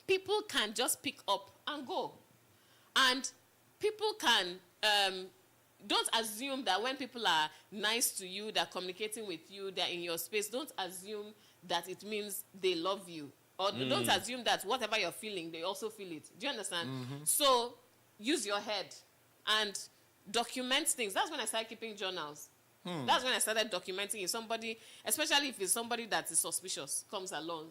people can just pick up and go. And people can, don't assume that when people are nice to you, they're communicating with you, they're in your space, don't assume that it means they love you. Or don't assume that whatever you're feeling, they also feel it. Do you understand? So use your head and document things. That's when I started keeping journals. That's when I started documenting. If somebody, especially if it's somebody that is suspicious, comes along.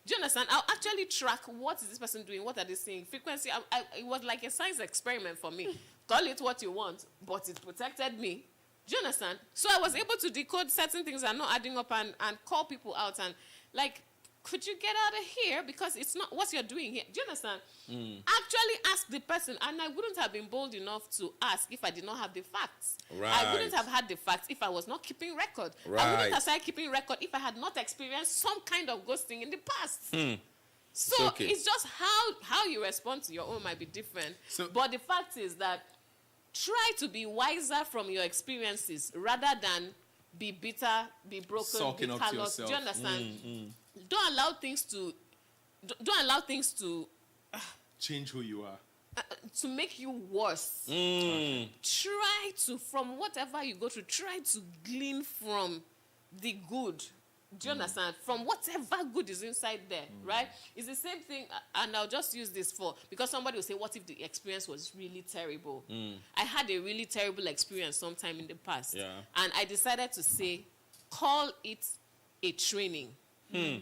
Do you understand? I'll actually track, what is this person doing? What are they saying? Frequency. It was like a science experiment for me. Call it what you want, but it protected me. Do you understand? So I was able to decode certain things that are not adding up and call people out and like, could you get out of here? Because it's not what you're doing here. Do you understand? Actually ask the person. And I wouldn't have been bold enough to ask if I did not have the facts. I wouldn't have had the facts if I was not keeping record. I wouldn't Right. have started keeping record if I had not experienced some kind of ghosting in the past. So Okay. it's just how you respond to your own might be different. So- But the fact is that try to be wiser from your experiences rather than be bitter, be broken, Sulking be up to callous. Do you yourself. understand? Don't allow things to Change who you are. to make you worse. Try to, from whatever you go through, try to glean from the good. Do you understand? From whatever good is inside there, right? It's the same thing, and I'll just use this for, because somebody will say, what if the experience was really terrible? I had a really terrible experience sometime in the past. Yeah. And I decided to say, call it a training. And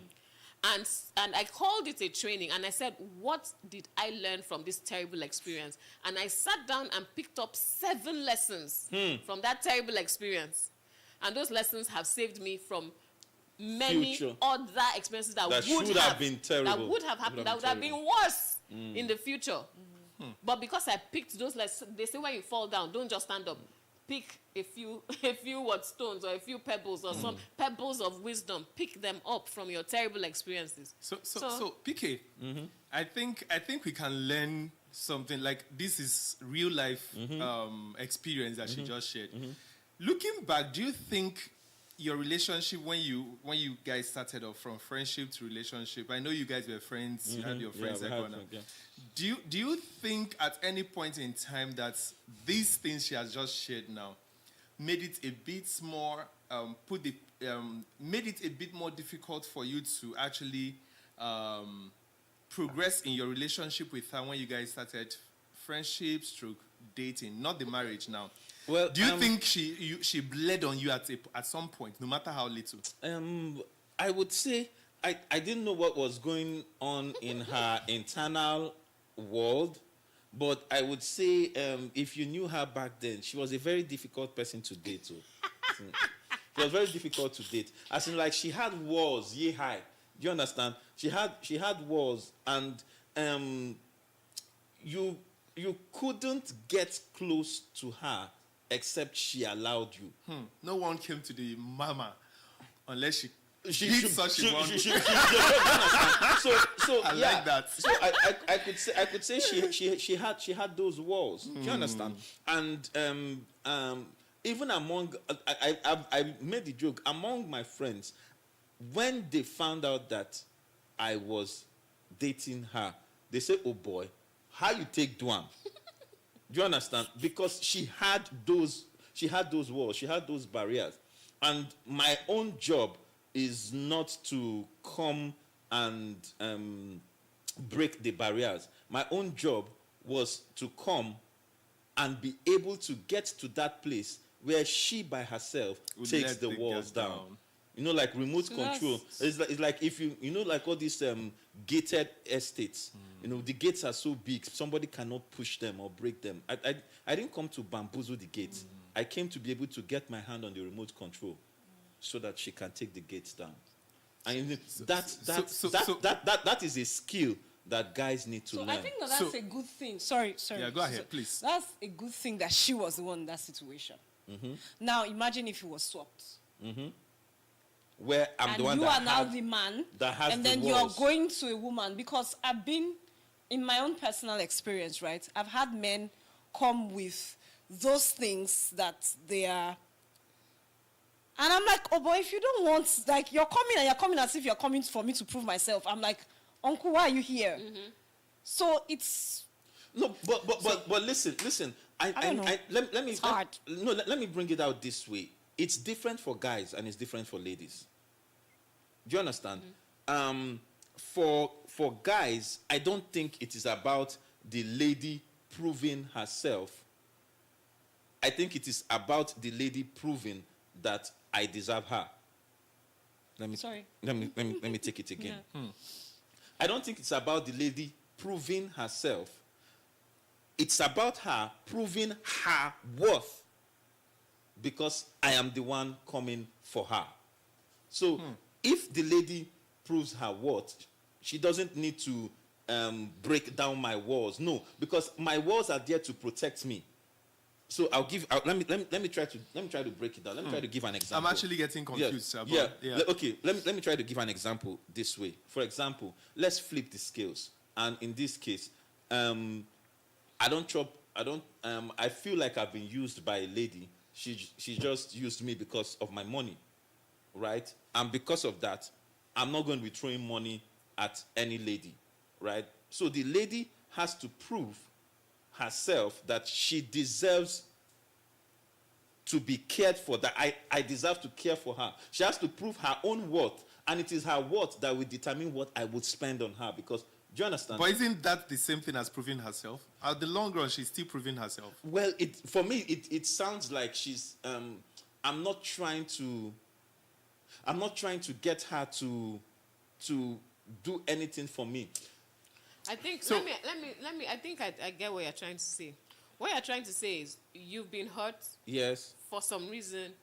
I called it a training, and I said, what did I learn from this terrible experience? And I sat down and picked up 7 lessons from that terrible experience. And those lessons have saved me from many Future. other experiences that That would should have been terrible. That would have happened, that would have been worse in the future. But because I picked those lessons, they say when you fall down, don't just stand up. Pick a few stones or a few pebbles or some pebbles of wisdom. Pick them up from your terrible experiences. So PK, I think we can learn something like this is real life experience that she just shared. Looking back, do you think your relationship when you guys started off from friendship to relationship? I know you guys were friends. You had your friends. we had Ekwana. friends, yeah. Do you think at any point in time that these things she has just shared now made it a bit more made it a bit more difficult for you to actually progress in your relationship with her when you guys started friendship stroke dating, not the marriage now? Well, Do you think she bled on you at some point, no matter how little? I would say I didn't know what was going on in her internal world, but I would say if you knew her back then, she was a very difficult person to date. She was very difficult to date. As in, like, she had walls yay high. Do you understand? She had walls, and you couldn't get close to her except she allowed you. No one came to the mama unless she She did such a one. so I yeah. like that. So I could say she had those walls. Do you understand? And even among I made the joke among my friends when they found out that I was dating her, they say, "Oh boy, how you take do am?" Do you understand? Because she had those. She had those walls. She had those barriers. And my own job is not to come and break the barriers. My own job was to come and be able to get to that place where she by herself Would takes let the the walls girl down. down. You know, like remote So control. It's like if you like all these gated estates. You know, the gates are so big, somebody cannot push them or break them. I didn't come to bamboozle the gates. I came to be able to get my hand on the remote control so that she can take the gates down. And that is a skill that guys need to So learn. I think that's So- a good thing. Sorry. Yeah, go ahead, please. That's a good thing that she was the one in that situation. Now imagine if it was swapped. Where I'm And the one you that are now had- the man, that has and the then walls. you're going to a woman, because I've been, in my own personal experience, right? I've had men come with those things that they are, and I'm like, oh boy, if you don't want, like, you're coming as if you're coming for me to prove myself. I'm like, uncle, why are you here? So it's, No, but listen. I don't know. Let me It's hard. let me bring it out this way. It's different for guys and it's different for ladies. Do you understand? For guys, I don't think it is about the lady proving herself. I think it is about the lady proving that I deserve her. Let me take it again. I don't think it's about the lady proving herself. It's about her proving her worth, because I am the one coming for her. So if the lady proves her worth, she doesn't need to break down my walls. No, because my walls are there to protect me. So let me try to break it down. Let me try to give an example. I'm actually getting confused. Yeah. Yeah. Okay. Let me try to give an example this way. For example, let's flip the scales. And in this case, I feel like I've been used by a lady. She just used me because of my money, right? And because of that, I'm not going to be throwing money at any lady, right? So the lady has to prove herself that she deserves to be cared for, that I deserve to care for her. She has to prove her own worth, and it is her worth that will determine what I would spend on her. Because, do you understand? But isn't that the same thing as proving herself? At the long run, she's still proving herself. Well, for me, it sounds like she's. I'm not trying to get her to do anything for me. I think So- let me I think I get what you're trying to say. What you're trying to say is you've been hurt Yes. for some reason.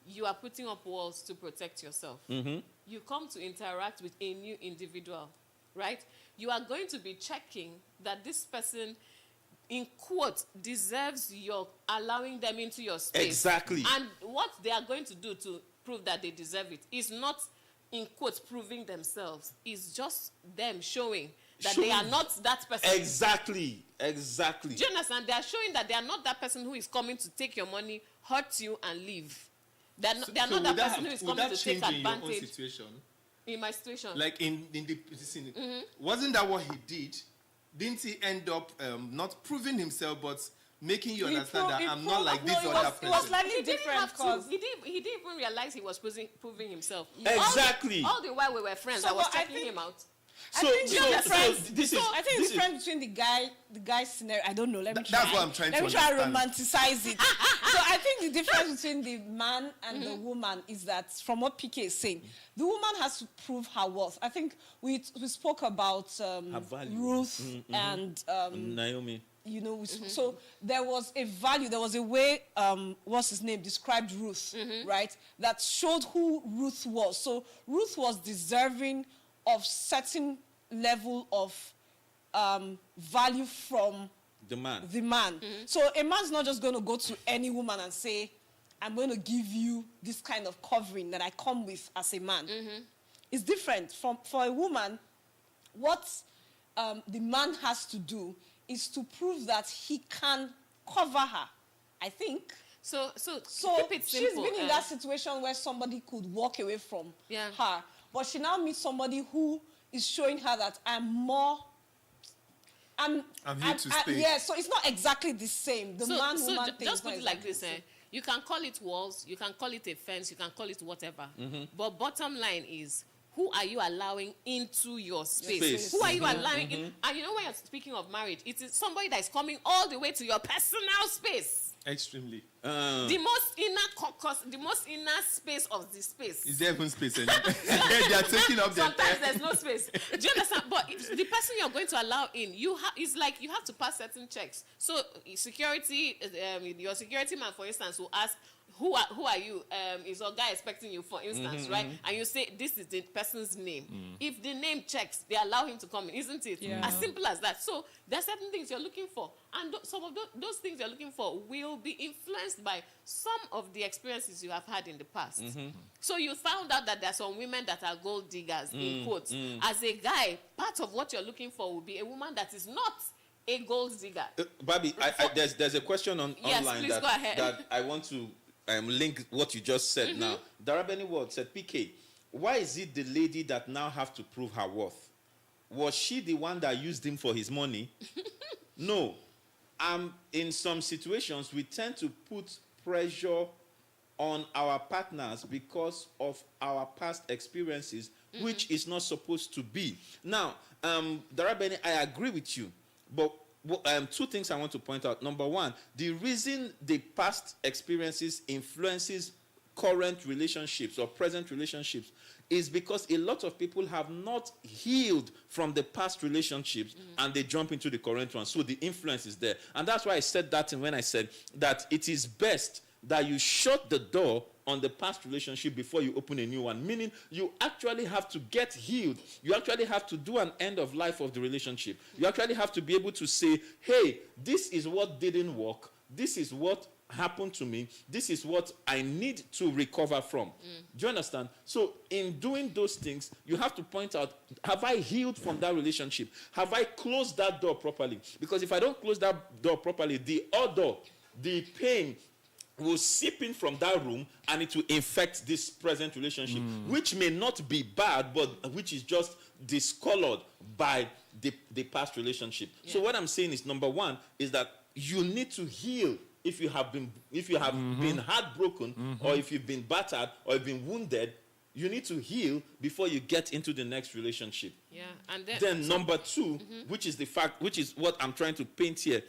You are putting up walls to protect yourself. You come to interact with a new individual, right? You are going to be checking that this person, in quotes, deserves your allowing them into your space. Exactly. And what they are going to do to prove that they deserve it is not, in quotes, proving themselves. It's just them showing that they are not that person. Exactly. Do you understand? They are showing that they are not that person who is coming to take your money, hurt you, and leave. They are not that would person who is would coming that to take change in your own advantage. situation? In my situation. Like in the wasn't that what he did? Didn't he end up not proving himself, but making you understand that I'm not like this it other was person? slightly He didn't different have to. because He didn't even realize he was proving himself. Exactly. All the while we were friends, So I was what I checking think- him out. I think the difference. this is I think this the difference between the guy's scenario. I don't know. Let me try. That's what I'm trying Let to me try understand. romanticize it. So I think the difference between the man and the woman is that, from what PK is saying, the woman has to prove her worth. I think we spoke about value. Ruth and Naomi. you know, so there was a value, there was a way, what's his name, described Ruth, right, that showed who Ruth was. So Ruth was deserving of certain level of value from The man. the man. So a man's not just going to go to any woman and say, I'm going to give you this kind of covering that I come with as a man. It's different. For a woman, what the man has to do is to prove that he can cover her, I think. So keep it she's simple. been in that situation where somebody could walk away from Yeah. her. But she now meets somebody who is showing her that I'm I'm here to stay. Yeah, so it's not exactly the same. The man-woman thing just is put not it like exactly this, the same. You can call it walls, you can call it a fence, you can call it whatever. But bottom line is, who are you allowing into your space? Space. Who are you allowing in? And you know, when you're speaking of marriage, it is somebody that is coming all the way to your personal space. Extremely. The most inner caucus, the most inner space of the space. Is there even space anymore? They are taking up their Sometimes there's no space. Do you understand? But if the person you're going to allow in, it's like you have to pass certain checks. So security, your security man, for instance, will ask, who are you? Is your guy expecting you, for instance, right? And you say, this is the person's name. If the name checks, they allow him to come in, isn't it? Yeah. As simple as that. So there are certain things you're looking for. And some of those things you're looking for will be influenced by some of the experiences you have had in the past. So you found out that there are some women that are gold diggers, in quotes. As a guy, part of what you're looking for will be a woman that is not a gold digger. Bobby, there's a question Yes, online please go ahead. that I want to link what you just said now. Darabeni Ward said, PK, why is it the lady that now have to prove her worth? Was she the one that used him for his money? No. In some situations, we tend to put pressure on our partners because of our past experiences, which is not supposed to be. Now, Darabeni, I agree with you, but two things I want to point out. Number one, the reason the past experiences influences current relationships or present relationships is because a lot of people have not healed from the past relationships and they jump into the current one. So the influence is there. And that's why I said that when I said that it is best that you shut the door on the past relationship before you open a new one. Meaning you actually have to get healed. You actually have to do an end of life of the relationship. You actually have to be able to say, hey, this is what didn't work. This is what happened to me. This is what I need to recover from. Do you understand? So in doing those things, you have to point out, have I healed from that relationship? Have I closed that door properly? Because if I don't close that door properly, the odor, the pain will seep in from that room and it will infect this present relationship, which may not be bad, but which is just discolored by the past relationship. So what I'm saying is, number one, is that you need to heal if you have been heartbroken, or if you've been battered, or you've been wounded. You need to heal before you get into the next relationship. Yeah, and then number two, which is what I'm trying to paint here.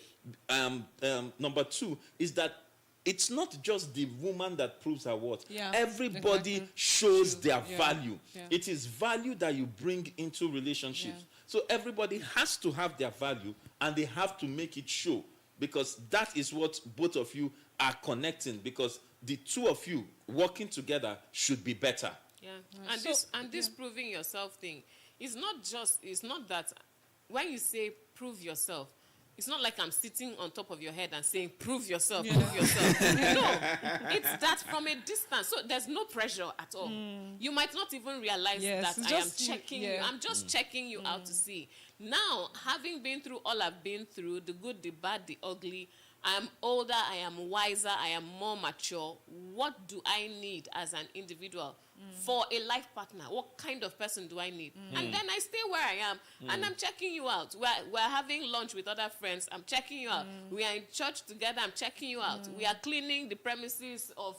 Number two is that it's not just the woman that proves her worth. Yeah, Everybody exactly. shows True. their Yeah. value. Yeah. It is value that you bring into relationships. Yeah. So everybody has to have their value and they have to make it show, because that is what both of you are connecting, because the two of you working together should be better. Yeah, and this proving yourself thing, it's not that when you say prove yourself, it's not like I'm sitting on top of your head and saying prove yourself, prove yourself. No, it's that from a distance. So there's no pressure at all. You might not even realize Yes, that it's I am just checking you. yeah. I'm just checking you out to see. Now, having been through all I've been through, the good, the bad, the ugly, I am older, I am wiser, I am more mature. What do I need as an individual for a life partner? What kind of person do I need? And then I stay where I am, and I'm checking you out. We're having lunch with other friends, I'm checking you out. We are in church together, I'm checking you out. We are cleaning the premises of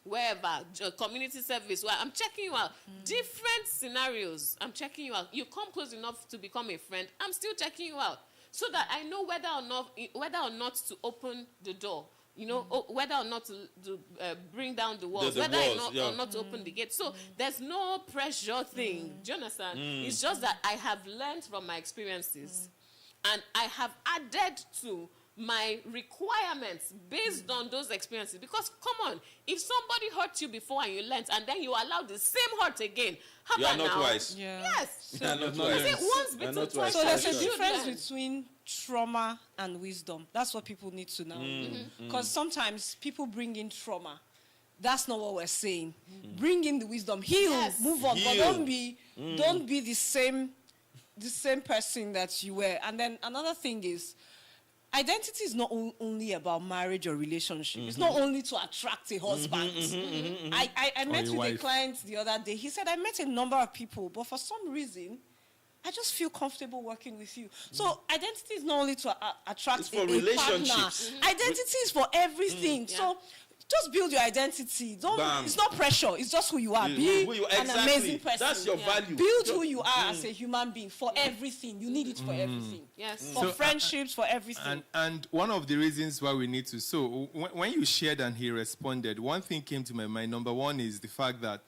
wherever, community service, where I'm checking you out. Different scenarios, I'm checking you out. You come close enough to become a friend, I'm still checking you out. So that I know whether or not to open the door, whether or not to bring down the walls, whether or not to open the gate. So there's no pressure thing. Do you understand? It's just that I have learned from my experiences, and I have added to my requirements based on those experiences. Because come on, if somebody hurt you before and you learned, and then you allow the same hurt again, how You are about not now? wise. Yeah. Yes. You are not I wise. say once You are bitten, not twice wise. So there's shy. a You should difference learn. between trauma and wisdom. That's what people need to know. Because sometimes people bring in trauma. That's not what we're saying. Bring in the wisdom. Heal. Yes. Move on. But Heal. don't be the same person that you were. And then another thing is, identity is not only about marriage or relationship. It's not only to attract a husband. I met a with a wife. client the other day. He said, I met a number of people, but for some reason, I just feel comfortable working with you. So identity is not only to attract It's for a partner. relationships. Identity is for everything. Yeah. So just build your identity. Don't. Bam. It's not pressure. It's just who you are. Be Who you- an exactly. amazing person. That's your value. Build who you are as a human being for everything. You need it for everything. Yes. For friendships, for everything. And one of the reasons why we need to, so when you shared and he responded, one thing came to my mind. Number one is the fact that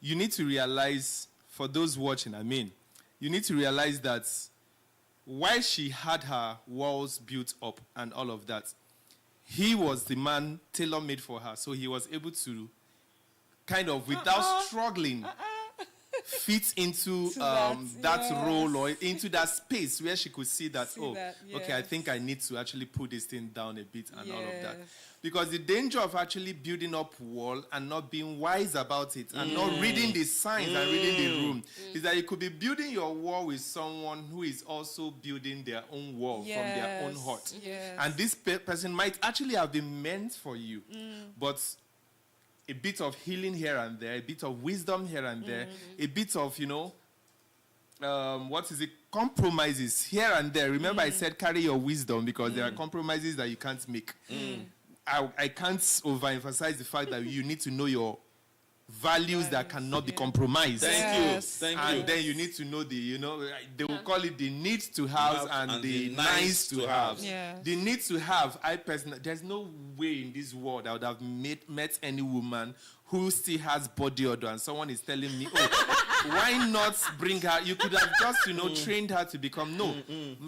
you need to realize, for those watching, you need to realize that while she had her walls built up and all of that, he was the man tailor-made for her. So he was able to kind of, without struggling, fit into that, that yes. role or into that space where she could see that, okay, I yes. think I need to actually put this thing down a bit and all of that. Yes. Because the danger of actually building up wall and not being wise about it and not reading the signs and reading the room is that you could be building your wall with someone who is also building their own wall from their own heart. Yes. And this person might actually have been meant for you, but a bit of healing here and there, a bit of wisdom here and there, a bit of, compromises here and there. Remember I said carry your wisdom because there are compromises that you can't make. I can't overemphasize the fact that you need to know your values that cannot be compromised. Thank you. And then you need to know they will call it the need to have and the nice to have. Yes. The need to have, there's no way in this world I would have met any woman who still has body odor and someone is telling me, why not bring her? You could have just, trained her to become,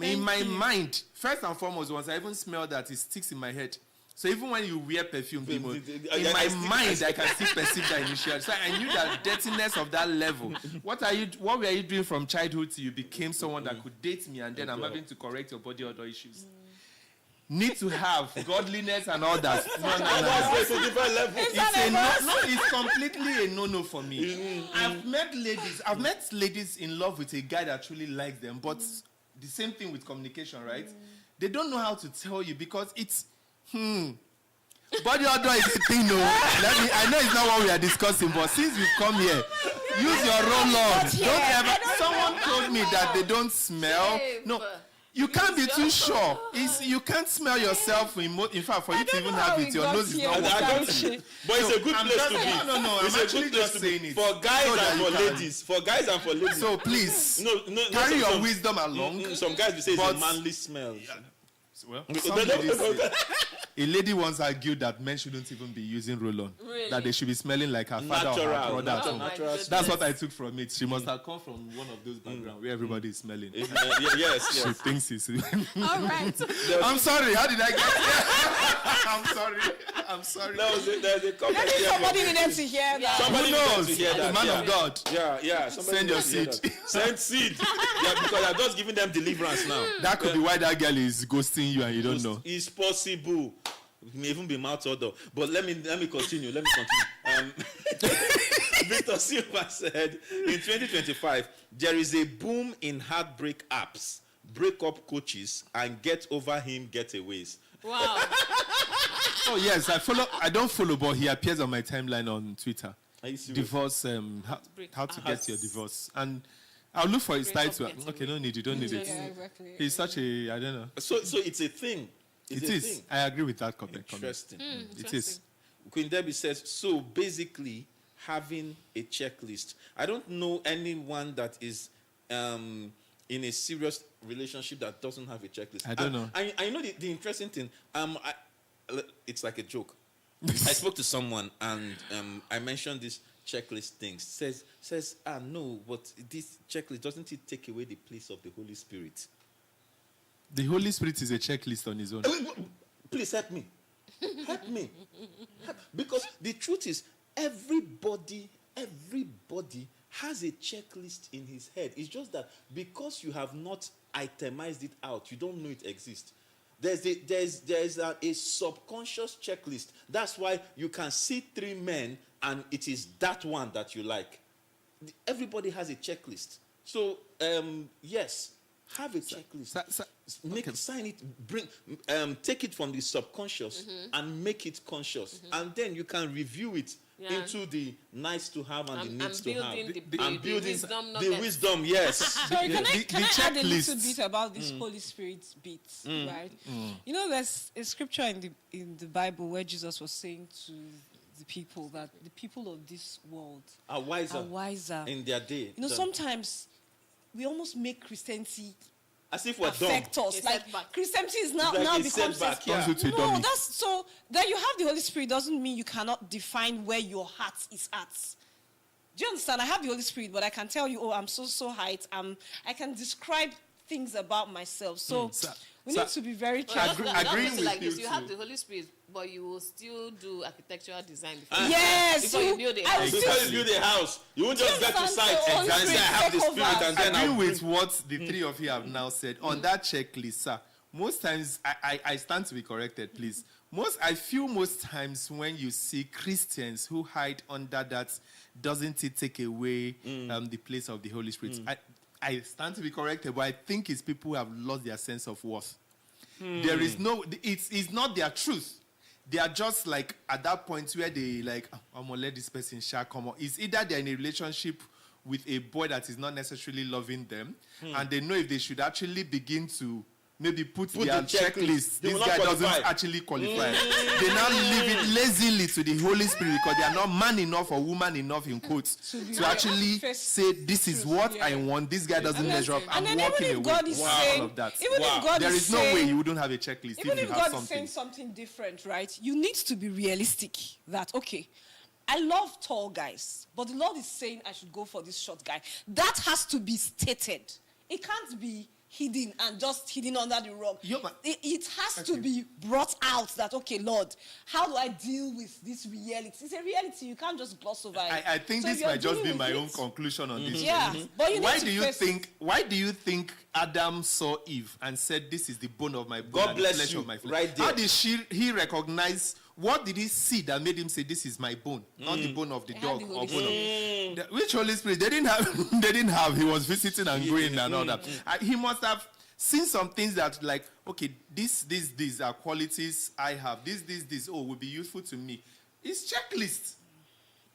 in my mind, first and foremost, once I even smell that, it sticks in my head. So even when you wear perfume, in my mind, I can still perceive that initial. So I knew that dirtiness of that level. What were you doing from childhood till you became someone that could date me, and then I'm having to correct your body odor issues? Need to have godliness and all that. No. It's a different level. It's completely a no-no for me. I've met ladies in love with a guy that truly likes them, but the same thing with communication, right? They don't know how to tell you because it's body odor is a thing, no. I know it's not what we are discussing, but since you've come here, use your roll-on. Don't ever. Someone told me that they don't smell. No. You can't be too sure. You can't smell yourself. In fact, for you to even have it, your nose is not working. But it's a good place to be. No. It's I'm a good actually place just to saying be. it. For guys So that and you for can. ladies. For guys and for ladies. So please, No, carry your some- wisdom along. Some guys will say it's But- a manly smell. Well, some ladies say, a lady once argued that men shouldn't even be using roll-on. Really? That they should be smelling like her father or her brother at home. Natural. That's what I took from it. She must have come from one of those backgrounds where everybody is smelling. Yes. She thinks it's... All right. I'm sorry. How did I get here? I'm sorry. There's a comment here. Somebody needed to hear that. Somebody Who knows? needs to hear that, The man yeah. of God. Yeah. Somebody Send your needs to hear seed. that. Send seed. Yeah, because I'm just giving them deliverance now. That could be why that girl is ghosting you and you don't know. It's possible. It may even be mouth odor. But let me continue. Victor Silva said, in 2025, there is a boom in heartbreak apps, breakup coaches, and get over him getaways. Wow. Oh, yes. I don't follow, but he appears on my timeline on Twitter. Are you serious? Divorce, how to get your divorce. And I'll look for his title. Okay, no need. You don't need it. Yeah, exactly. He's such a, I don't know. So it's a thing. It is. I agree with that comment. Interesting. It is. Queen Debbie says, so basically having a checklist. I don't know anyone that is in a serious relationship that doesn't have a checklist. I don't know. I know the interesting thing. It's like a joke. I spoke to someone and I mentioned this checklist thing. Says, no, but this checklist, doesn't it take away the place of the Holy Spirit? The Holy Spirit is a checklist on his own. Please help me. Help me. Because the truth is, everybody has a checklist in his head. It's just that because you have not itemized it out, you don't know it exists. There's a subconscious checklist. That's why you can see 3 men and it is that one that you like. Everybody has a checklist. So, yes, have a checklist. Sign it, take it from the subconscious and make it conscious. And then you can review it Yeah. into the nice to have and the needs to have. building And the building wisdom the nuggets. wisdom, yes. Sorry, can I add a little checklist. bit about this Holy Spirit bit, right? You know, there's a scripture in the Bible where Jesus was saying to the people that the people of this world Are wiser in their day. You know, sometimes we almost make Christianity as if we're dumb. affect us. A Like setback. Christianity is now It's like now a becomes setback, Turns you to a no, dummy. that's so that you have the Holy Spirit doesn't mean you cannot define where your heart is at. Do you understand? I have the Holy Spirit, but I can tell you, oh, I'm so height. I can describe things about myself. So we need to be very careful. Agreeing with like you this. You have too. the Holy Spirit, but you will still do architectural design before, Yes, before you build a I house. will Before still- you build a house, you won't just get to understand sight the and Holy say, I have the Spirit Spirit, take and then Agree I'll with what the three of you have now said on that checklist, sir. Most times, I stand to be corrected, please. I feel most times when you see Christians who hide under that, doesn't it take away the place of the Holy Spirit? I stand to be corrected, but I think it's people who have lost their sense of worth. There is no, it's not their truth. They are just like at that point where they like, "Oh, I'm gonna let this person share come on." It's either they're in a relationship with a boy that is not necessarily loving them, and they know if they should actually begin to maybe put Put their the checklist. checklist, They this will not guy qualify. doesn't actually qualify. They now leave it lazily to the Holy Spirit because they are not man enough or woman enough in quotes to actually say, this is what I want. This guy doesn't measure up. I'm and then walking even if away. God is All saying, of that. even if God There is is no saying, way you wouldn't have a checklist even if if you have God is something. saying something different, right? You need to be realistic. That okay, I love tall guys, but the Lord is saying I should go for this short guy. That has to be stated. It can't be hidden and just hidden under the rug. It has to be brought out that, okay, Lord, how do I deal with this reality? It's a reality. You can't just gloss over it. I think So if this you're might just dealing be with my it- own conclusion on this. Yeah, but you need Why to do you first- think Adam saw Eve and said, "This is the bone of my bone God and the bless flesh you, of my flesh"? right there. How did he recognize? What did he see that made him say, "This is my bone, not the bone of the had dog the or Holy bone of which Holy Spirit they didn't have? They didn't have. He was visiting and going and all that. He must have seen some things that like, okay, these are qualities I have. This will be useful to me. It's checklist.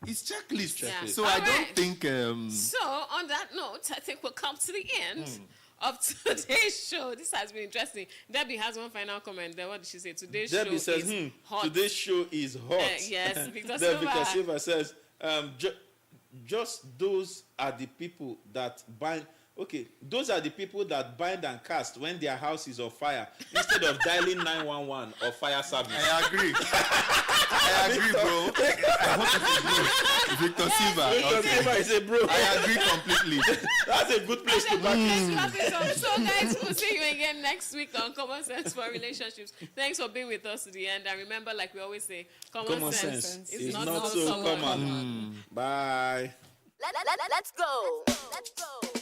It's checklist. Yeah. So All I right. don't think. So, on that note, I think we'll come to the end of today's show. This has been interesting. Debbie has one final comment there. What did she say? Today's Debbie show says, is hot. today's show is hot. Yes, Victor Then Silva. Victor Silva says, just those are the people that bind. Okay, those are the people that bind and cast when their house is on fire instead of dialing 911 or fire service. I agree. I agree, bro. I hope it's Victor Silva. Victor Okay. Silva is a bro. I agree completely. That's a good place to back it. So, guys, we'll see you again next week on Common Sense for Relationships. Thanks for being with us to the end. And remember, like we always say, common sense is not so common. Bye. Let's go. Let's go.